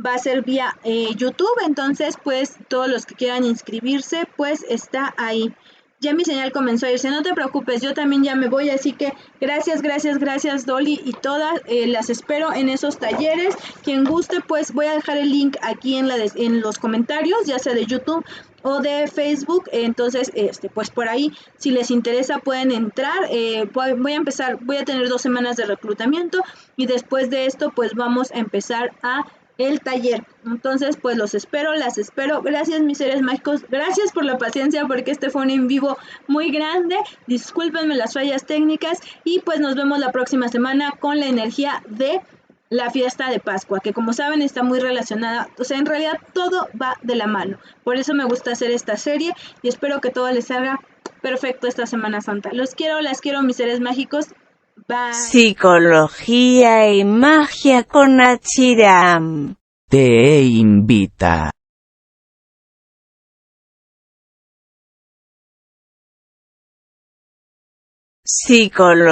va a ser vía YouTube. Entonces pues todos los que quieran inscribirse pues está ahí. Ya mi señal comenzó a irse, no te preocupes, yo también ya me voy, así que gracias, gracias, gracias, Dolly, y todas las espero en esos talleres. Quien guste, pues voy a dejar el link aquí en los comentarios, ya sea de YouTube o de Facebook. Entonces pues por ahí, si les interesa, pueden entrar. Voy a tener 2 semanas de reclutamiento, y después de esto pues vamos a empezar el taller. Entonces pues los espero, las espero. Gracias, mis seres mágicos, gracias por la paciencia, porque este fue un en vivo muy grande. Discúlpenme las fallas técnicas, y pues nos vemos la próxima semana con la energía de la fiesta de Pascua, que como saben está muy relacionada, o sea, en realidad todo va de la mano. Por eso me gusta hacer esta serie, y espero que todo les salga perfecto esta Semana Santa. Los quiero, las quiero, mis seres mágicos. Bye. Psicología y magia con Achiram. Te invita. Psicología.